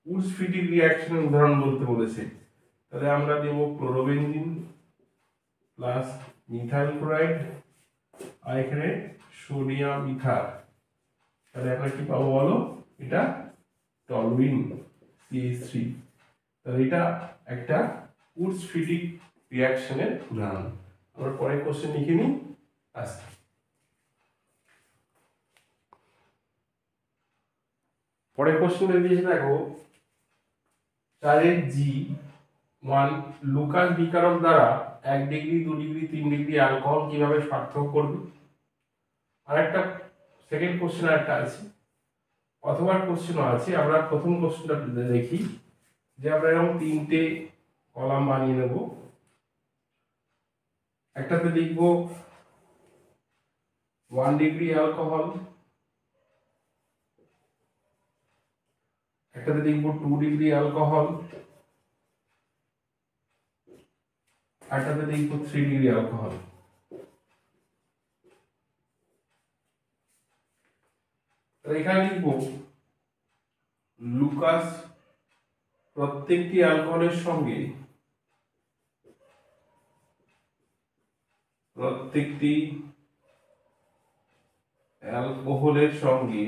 উডস ফিটিং রিঅ্যাকশনের উদাহরণ বলতে বলেছে। তাহলে আমরা দেব ক্লোরোবেনজিন প্লাস মিথাইল ক্লোরাইড আর এখানে সোডিয়াম ইথার। তাহলে আমরা কি পাবো বলো? এটা টলুইন CH3। তাহলে এটা একটা উডস ফিটিং রিঅ্যাকশনের উদাহরণ। আমরা পরের কোশ্চেন লিখে নিই। আচ্ছা, পরের কোশ্চেনটা দিয়েছে দেখো, 4 G1 লুকাস বিকারক দ্বারা 1 ডিগ্রি 2 ডিগ্রি 3 ডিগ্রি অ্যালকোহল কিভাবে পার্থক্য করবে? আরেকটা সেকেন্ড কোশ্চেন আরেকটা আছে, অথবা কোশ্চেনও আছে। আমরা প্রথম কোশ্চেনটা দেখি, যে আমরা এরকম 3টে কলাম বানিয়ে নেব। একটাতে লিখব 1 ডিগ্রি অ্যালকোহল, একটাতে লিখব 2 ডিগ্রি অ্যালকোহল, একটাতে লিখব 3 ডিগ্রি অ্যালকোহল। এখানে লিখব লুকাস প্রত্যেকটি অ্যালকোহলের সঙ্গে প্রত্যেকটি অ্যালকোহলের সঙ্গে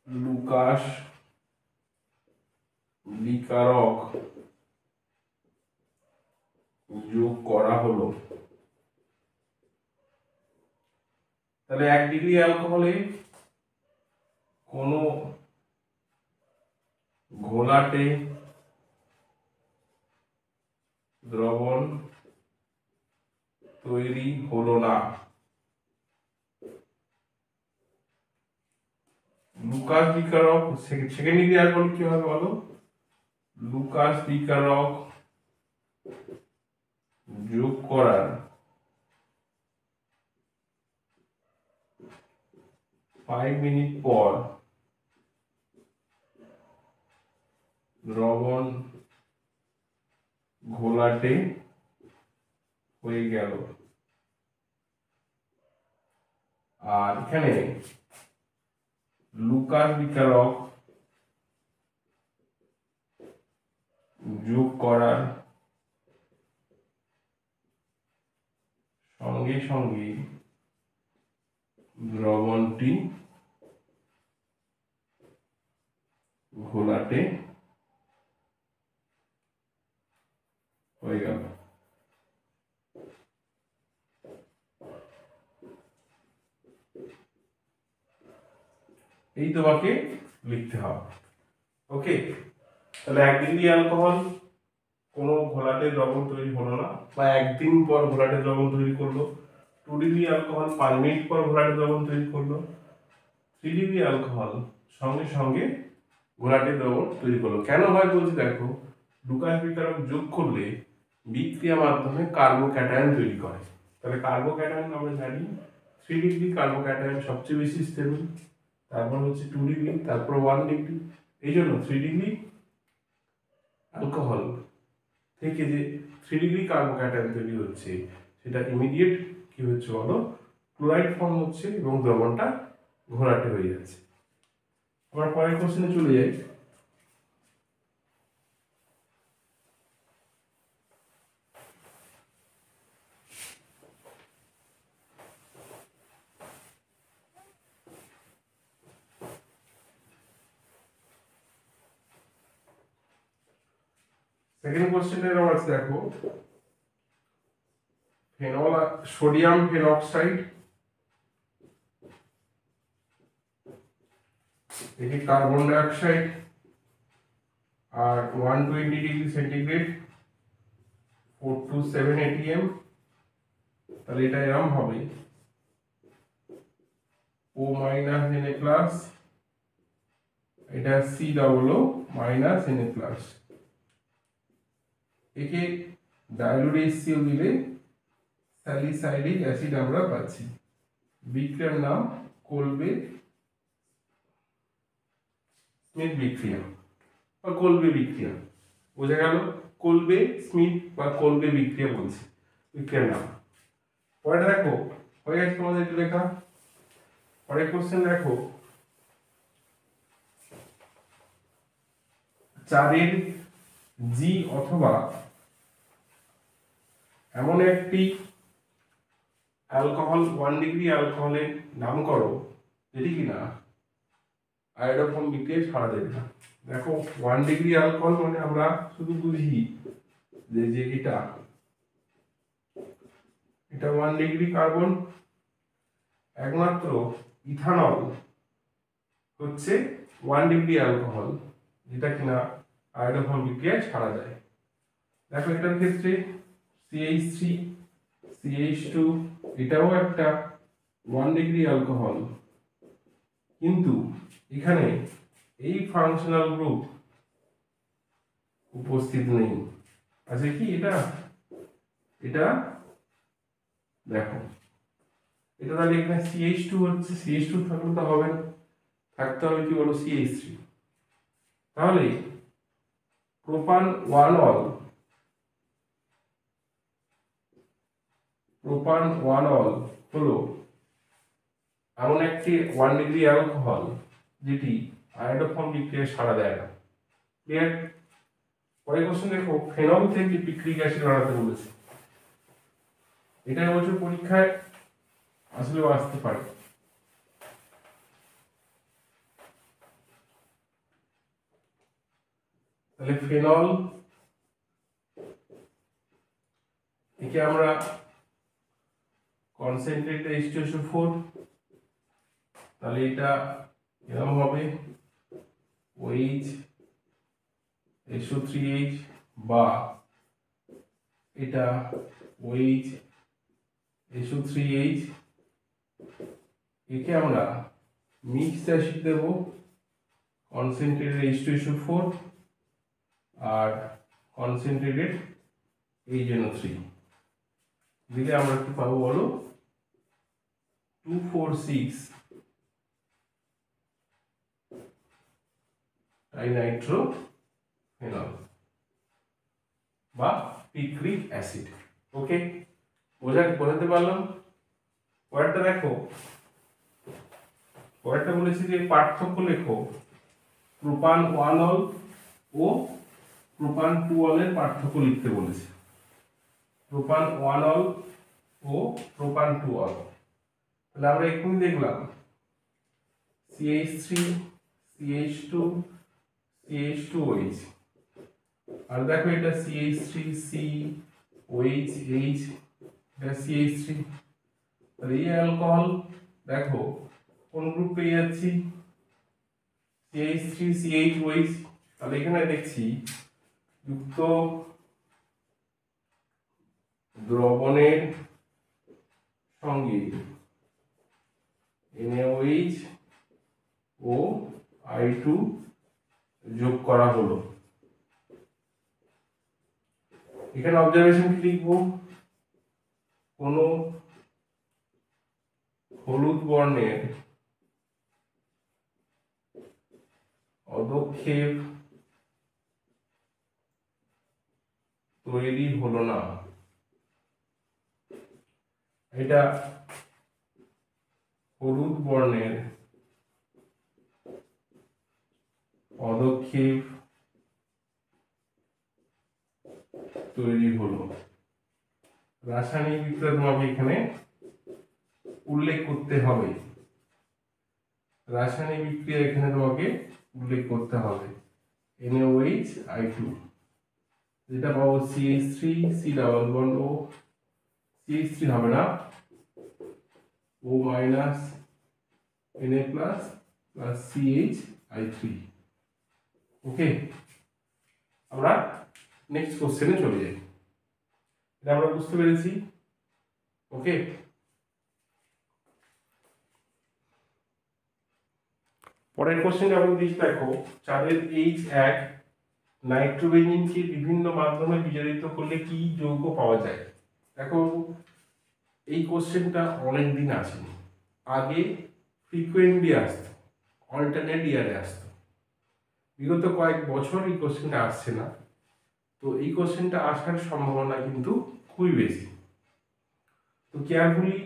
লুকাস বিকারক যোগ করা হলো। তাহলে 1 ডিগ্রি অ্যালকোহলে কোনো ঘোলাটে দ্রবণ তৈরি হলো না। লুকাস বিকারক সেকেন্ড ডিগ্রি অ্যালকোহল কি হবে বলো? লুকাস বিকারক যোগ করার 5 মিনিট পর দ্রবণ ঘোলাটে হয়ে গেল। আর এখানে লুকাস বিকারক যোগ করার সঙ্গে সঙ্গে দ্রবণটি ঘোলাটে হয়ে গেল। এই তোমাকে লিখতে হবে। ওকে, তাহলে 1 ডিগ্রি অ্যালকোহল কোনো ঘোলাটে দ্রবণ তৈরি হলো না, বা একদিন পর ঘোলাটে দ্রবণ তৈরি করলো। 2 ডিগ্রি অ্যালকোহল 5 মিনিট পর ঘোলাটে দ্রবণ তৈরি করলো। 3 ডিগ্রি অ্যালকোহল সঙ্গে সঙ্গে ঘোলাটে দ্রবণ তৈরি করলো। কেন হয় বলছি দেখো, লুকাস বিকারক যোগ করলে বিক্রিয়ার মাধ্যমে কার্বোক্যাটায়ন তৈরি করে। তাহলে কার্বোক্যাটায়ন আমরা জানি 3 ডিগ্রি কার্বোক্যাটায়ন সবচেয়ে বেশি স্টেবল, তারপর হচ্ছে 2 ডিগ্রি, তারপর 1 ডিগ্রি। এই জন্য 3 ডিগ্রি অ্যালকোহল থেকে যে 3 ডিগ্রি কার্বোক্যাটায়ন তৈরি হচ্ছে সেটা ইমিডিয়েট কি হচ্ছে বলো, ক্লোরাইড ফর্ম হচ্ছে এবং দ্রবণটা ঘোলাটে হয়ে যাচ্ছে। আমরা পরের কোশ্চেনে চলে যাই। সেকেন্ড কোশ্চেনের আমার দেখো, ফেনল সোডিয়াম ফেনঅক্সাইড এটি কার্বন ডাই অক্সাইড আর 120 ডিগ্রি সেন্টিগ্রেড 4 to 7 atm। তাহলে এটা এরকম হবে O মাইনাস Na প্লাস, এটা COO মাইনাস Na প্লাস। একে ডাইলুট HCl দিলে স্যালিসাইলিক অ্যাসিড আমরা পাচ্ছি। বিক্রিয়ার নাম কোলবে স্মিথ বিক্রিয়া বা কোলবে বিক্রিয়া। বোঝা গেল, কোলবে স্মিথ বা কোলবে বিক্রিয়া বলছি বিক্রিয়ার নাম। পরে দেখো হয়ে গেছে তোমাদের লেখা। পরের কোশ্চেন দেখো, 4 G অথবা এমন একটি অ্যালকোহল 1 ডিগ্রি অ্যালকোহলের নাম করো যেটি কিনা আয়োডোফর্ম বিক্রিয়ায় সাড়া দেবে না। দেখো 1 ডিগ্রি অ্যালকোহল মানে আমরা শুধু বুঝি যে এটা 1 ডিগ্রি কার্বন, একমাত্র ইথানল হচ্ছে 1 ডিগ্রি অ্যালকোহল যেটা কিনা আয়োডোফর্ম বিক্রিয়ায় ছাড়া যায়। দেখো এটার ক্ষেত্রে CH3 CH2 এটাও একটা 1 ডিগ্রি অ্যালকোহল, কিন্তু এখানে এই ফাংশনাল গ্রুপ উপস্থিত নেই। আছে কি এটা দেখো, এটা তাহলে এখানে CH2 হচ্ছে, CH2 থাকলে তো হবে না, থাকতে হবে কি বলো CH3। তাহলে প্রোপান 1 অল হলো এমন একটি 1 ডিগ্রি অ্যালকোহল যেটি আয়োডোফর্ম বিক্রিয়ায় সাড়া দেয় না। ক্লিয়ার? পরের কোশ্চেন দেখো, ফেনল থেকে পিক্রিক অ্যাসিড বানাতে বলেছে। এটা এবছর পরীক্ষায় আসলেও আসতে পারে। তাহলে ফেনল একে আমরা কনসেন্ট্রেট H2SO4, তাহলে এটা এরকম হবে OH SO3H, বা এটা OH SO3H, একে আমরা মিক্সড অ্যাসিড দেব কনসেন্ট্রেটেড H2SO4 আর কনসেন্ট্রেটেড HNO3 দিলে আমরা কি পাবো বলো, 2,4,6 ডাইনাইট্রোফেনল বা পিক্রিক অ্যাসিড। ওকে, বোঝাতে পারলাম। পরেরটা দেখো, পরেরটা বলেছি যে পার্থক্য লেখো প্রোপান 1 অল ও প্রোপান 2 অলের পার্থক্য লিখতে বলেছে। প্রোপান 1 অল ও প্রোপান 2 অল, তাহলে আমরা এক্ষুনি দেখলাম CH3 CH2 CH2OH, আর দেখো এটা CH3C OH H, এটা CH3, তাহলে এই অ্যালকোহল দেখো কোন গ্রুপ পেয়ে যাচ্ছি, CH3 CH2OH, তাহলে এখানে দেখছি যুক্ত দ্রবণের সঙ্গে NaOH ও I2 যোগ করা হলো। এখানে অবজারভেশন কি লিখবো, কোন হলুদ বর্ণের অদক্ষেপ তৈরি হলো না। এটা হলুদ বর্ণের পদক্ষেপ তৈরি হলো। রাসায়নিক বিক্রিয়া তোমাকে এখানে উল্লেখ করতে হবে, রাসায়নিক বিক্রিয়া এখানে তোমাকে উল্লেখ করতে হবে। NaOH I2, যেটা পাবো CH3 C double bond O, CH3 হবে না, O minus Na plus plus CH I3। ওকে, আমরা নেক্সট কোশ্চেনে চলে যাই। এটা আমরা বুঝতে পেরেছি। ওকে, পরের কোশ্চেনটা আমরা দিচ্ছি, দেখো চাঁদের H1 নাইট্রোবেঞ্জিনকে বিভিন্ন মাধ্যমে বিজারিত করলে কি যৌগ পাওয়া যায়। দেখো এই কোশ্চেনটা অনেকদিন আসেনি, আগে ফ্রিকুয়েন্টলি আসতো, অল্টারনেট ইয়ারে আসতো, বিগত কয়েক বছর এই কোশ্চেনটা আসছে না। তো এই কোশ্চেনটা আসার সম্ভাবনা কিন্তু খুবই বেশি। তো কেয়ারফুলি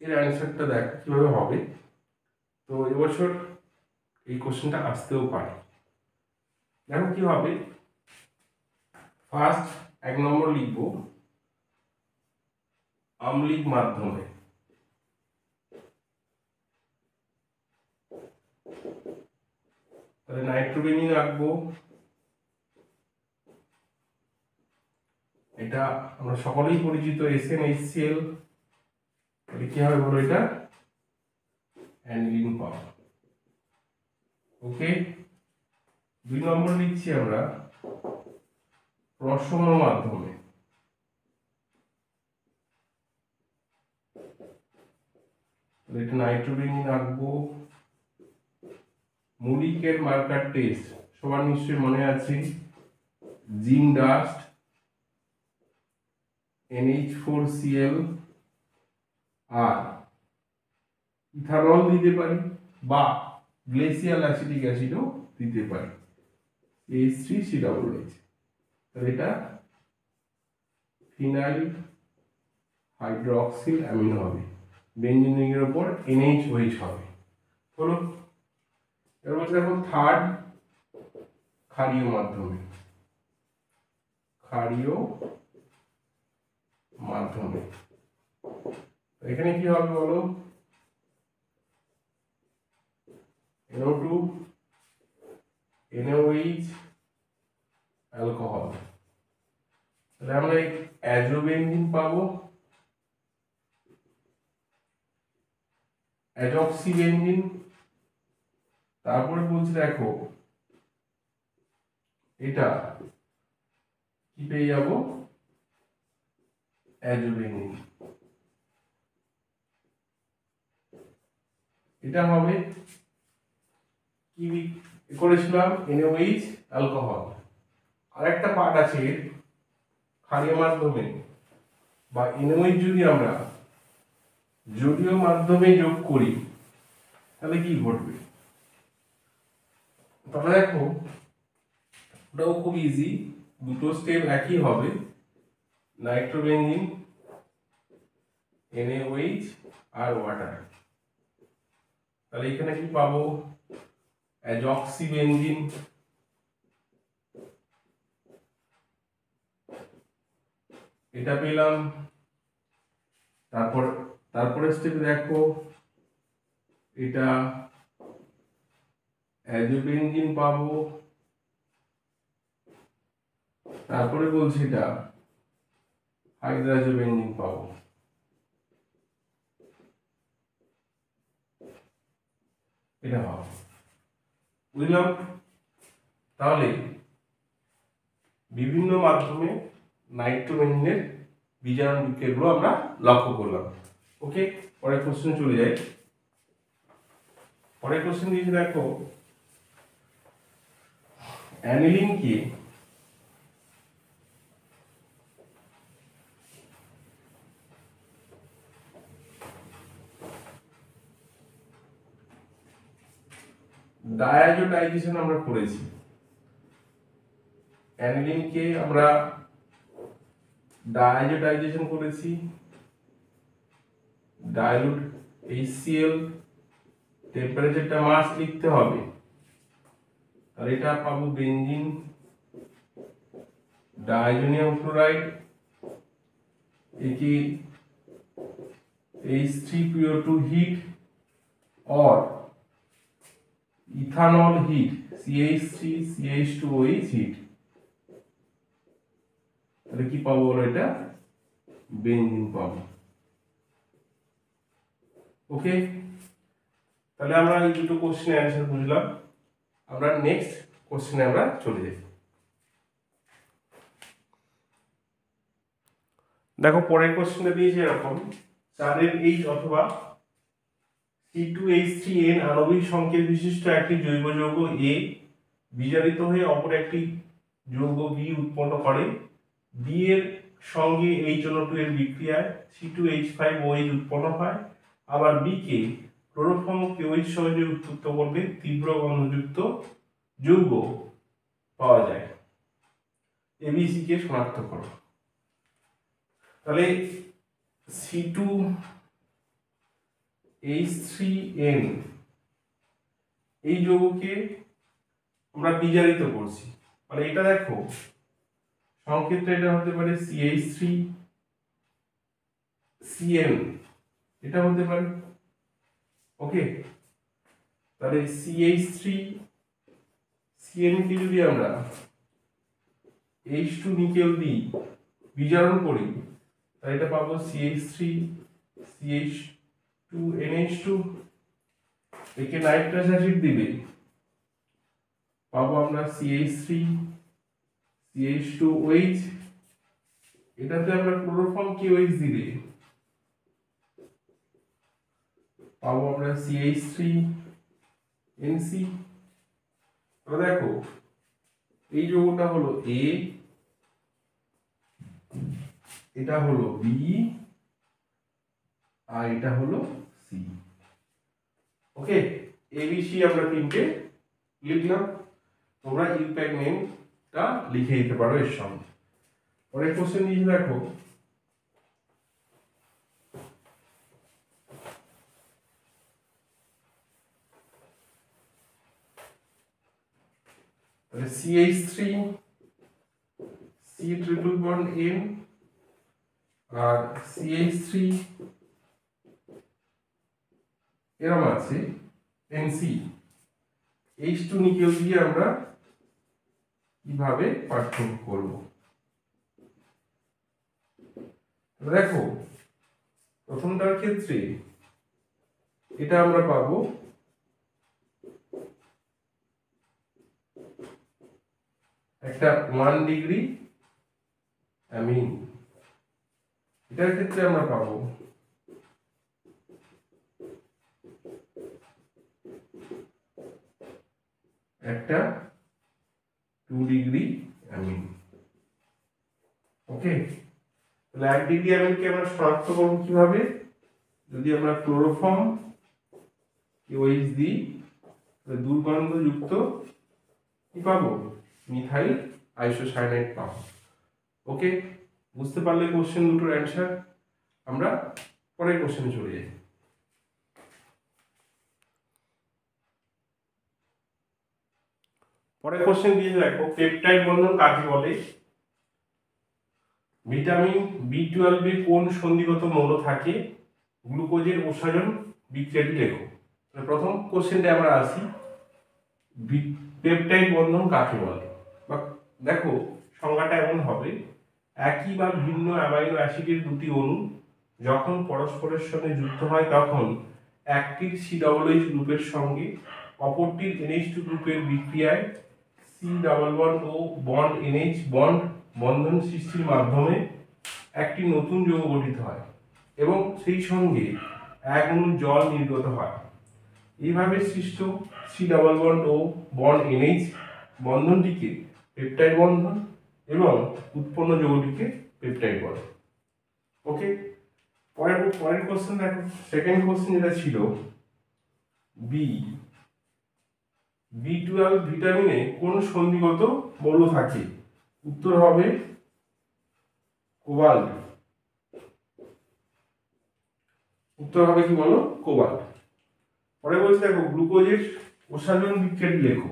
এর অ্যান্সারটা দেখ কিভাবে হবে। তো এবছর এই কোশ্চেনটা আসতেও পারে। দেখো কি হবে, ফার্স্ট 1 নম্বর লিখবো আম্লিক মাধ্যমে, তাহলে নাইট্রোবেঞ্জিন রাখবো, এটা আমরা সকলেই পরিচিত SnHCl, তাহলে কি হবে বলো, এটা অ্যানিলিন পাওয়া। ওকে, 2 নম্বর লিখছি আমরা প্রশম মাধ্যমে, এটা নাইট্রোবেঞ্জিন রাখবো। মুলিকের মার্কার টেস্ট সবার নিশ্চয়ই মনে আছে, জিন ডাস্ট NH4Cl আর ইথানল দিতে পারি, বা গ্লেসিয়াল অ্যাসিটিক অ্যাসিডও দিতে পারি, H3COOH, তাহলে এটা ফিনাইল হাইড্রোক্সিল অ্যামিনো হবে, বেঞ্জিনের উপর NaOH হবে। হলো, এবার দেখো থার্ড ক্ষারীয় মাধ্যমে, ক্ষারীয় মাধ্যমে। এখানে কি হবে বলো, NO2 NaOH অ্যালকোহল। তাহলে আমরা অ্যাজোবেনজিন পাবো, অ্যাজক্সিবেনজিন, তারপরে বলছি দেখো এটা কি পেয়ে যাবো, অ্যাজোবেনজিন। এটা হবে কি করেছিলাম, NaOH অ্যালকোহল। আরেকটা পার্ট আছে ক্ষারীয় মাধ্যমে বা NaOH যদি আমরা জলীয় মাধ্যমে যোগ করি তাহলে কি ঘটবে, তাহলে দেখো ওটাও খুব ইজি, দুটো স্টেপ একই হবে, নাইট্রোবেনজিন NaOH আর ওয়াটার। তাহলে এখানে কি পাবো, অ্যাজক্সিবেনজিন, এটা পেলাম। তারপরে স্টেপে দেখো এটা অ্যাজোবেনজিন পাবো, তারপরে বলছি এটা হাইড্রোজোবেনজিন পাবো। এটা হবে, বুঝলাম। তাহলে বিভিন্ন মাধ্যমে নাইট্রোবেনজিনের বিজারণ বিক্রিয়াগুলো আমরা লক্ষ্য করলাম। ওকে, পরের কোশ্চেন চলে যাই। পরের কোশ্চেন দিয়েছে দেখো, অ্যানিলিনকে ডায়াজোটাইজেশন আমরা করেছি, অ্যানিলিনকে আমরা ডায়াজোটাইজেশন করেছি, ডাইলুট HCl, টেম্পারেচারটা মাস লিখতে হবে, আর এটা পাবো বেনজিন डायजोनियम क्लोराइड, एके H3PO2 हीट और इथानॉल हीट CH3CH2OH हीट, তাহলে কি পাবো বলো, এটা বেনজিন পাবো। ওকে, তাহলে আমরা এই দুটো কোশ্চেনের অ্যানসার বুঝলাম। আমরা নেক্সট কোশ্চেনে আমরা চলে যাই। দেখো পরের কোশ্চেনটা দিয়েছে এরকম, 4 H অথবা C2H3N আণবিক সংকেত বিশিষ্ট একটি জৈব যৌগ A বিজারিত হয়ে অপর একটি যৌগ B উৎপন্ন করে। B এর সঙ্গে HNO2 এর বিক্রিয়ায় C2H5OH উৎপন্ন হয়। আবার B কে ক্লোরোফর্ম KOH সহজে উত্তপ্ত করলে তীব্র গন্ধযুক্ত যৌগ পাওয়া যায়। ABC কে শনাক্ত করো। তাহলে C2H3N এই যৌগকে আমরা বিজারিত করছি, মানে এটা দেখো সংকেতটা এটা হতে পারে CH3CN, এটা হতে পারে। ওকে, তাহলে CH3CN কে যদি আমরা H2 নিকেল দিই বিজারণ করি, তাহলে এটা পাবো CH3CH2NH2, একে নাইট্রাস অ্যাসিড দিবে পাবো আমরা CH3CH2OH, এটাতে আমরা ক্লোরোফর্ম KOH দিলে পাবো আমরা CH3NC। তাহলে দেখো এই যৌগটা হলো A, এটা হলো B, আর এটা হলো C। ওকে, ABC আমরা তিনটে লিখলাম, তোমরা ইম্প্যাক্ট নেমটা লিখে দিতে পারো এর সঙ্গে। পরের কোশ্চেন নিয়ে দেখো, তাহলে CH3 c triple bond N, আর CH3 এরকম আছে NC। H2 নিকেল দিয়ে আমরা কিভাবে পার্থক্য করব? দেখো প্রথমটার ক্ষেত্রে এটা আমরা পাবো একটা 1 ডিগ্রি অ্যামিন, এটার ক্ষেত্রে আমরা পাবো একটা 2 ডিগ্রি অ্যামিন। ওকে, তাহলে 1 ডিগ্রি অ্যামিনকে আমরা শনাক্ত করব কিভাবে? যদি আমরা ক্লোরোফর্ম OH দিই তাহলে দুর্গন্ধযুক্ত কি পাবো? মিথাইল আইসোসায়ানাইড পাবো। ওকে, বুঝতে পারলে কোশ্চেন দুটোর অ্যান্সার। আমরা পরের কোশ্চেনে চলে যাই। পরের কোশ্চেন দিয়ে দেখো, পেপটাইড বন্ধন কাকে বলে? ভিটামিন B12 এ কোন সন্ধিগত মৌল থাকে? গ্লুকোজের ওসাজন বিক্রিয়াটি লেখো। প্রথম কোশ্চেনটা আমরা আসি, পেপটাইড বন্ধন কাকে বলে? বা দেখো সংজ্ঞাটা এমন হবে, একই বা ভিন্ন অ্যামাইনো অ্যাসিডের দুটি অণু যখন পরস্পরের সঙ্গে যুক্ত হয় তখন একটির COOH গ্রুপের সঙ্গে অপরটির NH2 গ্রুপের বিক্রিয়ায় C++ ও বন্ড NH বন্ড বন্ধন সৃষ্টির মাধ্যমে একটি নতুন যৌগ গঠিত হয় এবং সেই সঙ্গে এক অণু জল নির্গত হয়। এইভাবে সৃষ্ট C++ ও বন্ড NH বন্ধনটিকে পেপটাইড বন্ধন এবং উৎপন্ন যৌগটিকে পেপটাইড বলে। ওকে, পরের কোশ্চেন দেখো, সেকেন্ড কোশ্চেন যেটা ছিল, B12 ভিটামিনে কোন সন্ধিগত মৌল থাকে? উত্তর হবে কোবাল্ট। উত্তর হবে কি বলো? কোবাল্ট। পরে বলছি দেখো, গ্লুকোজের ওসাজন বিক্রিয়াটি লেখো।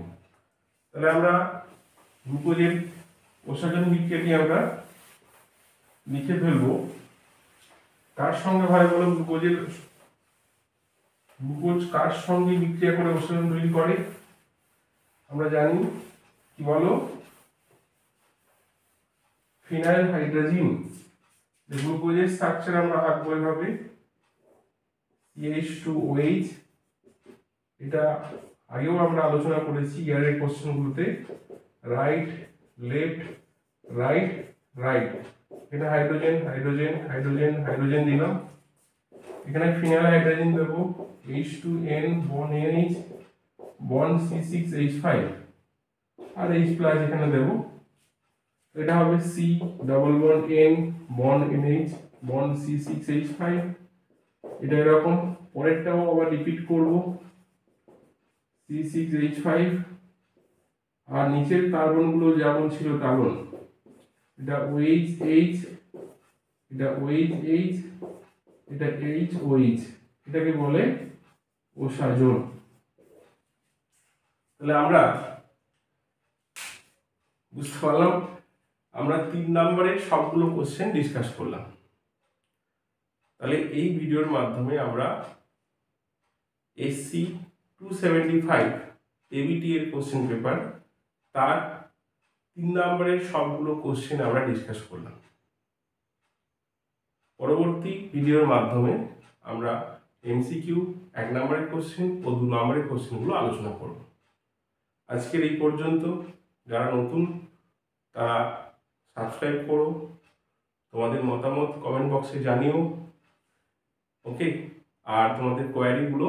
তাহলে আমরা গ্লুকোজের ওসাজন বিক্রিয়াটি আমরা লিখে ফেলবো। কার সঙ্গে হয় বলো? গ্লুকোজ কার সঙ্গে বিক্রিয়া করে ওসাজন তৈরি করে? আমরা জানি কি বলো? Phenyl hydrogen. গ্লুকোজের স্ট্রাকচার আমরা আঁকবো এভাবে, CH2OH। এটা আগেও আমরা আলোচনা করেছি ইয়ারের কোশ্চেনগুলোতে, রাইট লেফট রাইট রাইট। এটা হাইড্রোজেন হাইড্রোজেন হাইড্রোজেন হাইড্রোজেন দিলাম, এখানে ফিনাইল হাইড্রোজেন দেবো, H2N bond NH bond C6H5 আর H+ এখানে দেবো। এটা হবে C++N bond NH bond C6H5। এটা এরকম, পরেরটাও আবার রিপিট করব, C6H5 আর নিচের কার্বনগুলো যেমন ছিল তেমন। এটা OH, এটা OH, এটা HOH, এটাকে বলে ওসাজন। তাহলে আমরা বুঝতে পারলাম, আমরা 3 নম্বরের সবগুলো কোশ্চেন ডিসকাস করলাম। তাহলে এই ভিডিওর মাধ্যমে আমরা SC 275 ABT এর কোশ্চেন পেপার তার 3 নম্বরের সবগুলো কোশ্চেন আমরা ডিসকাস করলাম। পরবর্তী ভিডিওর মাধ্যমে আমরা MCQ 1 নম্বরের কোশ্চেন ও 2 নম্বরের কোশ্চেনগুলো আলোচনা করব। আজকের এই পর্যন্ত। যারা নতুন তারা সাবস্ক্রাইব করো, তোমাদের মতামত কমেন্ট বক্সে জানিও। ওকে, আর তোমাদের কোয়ারিগুলো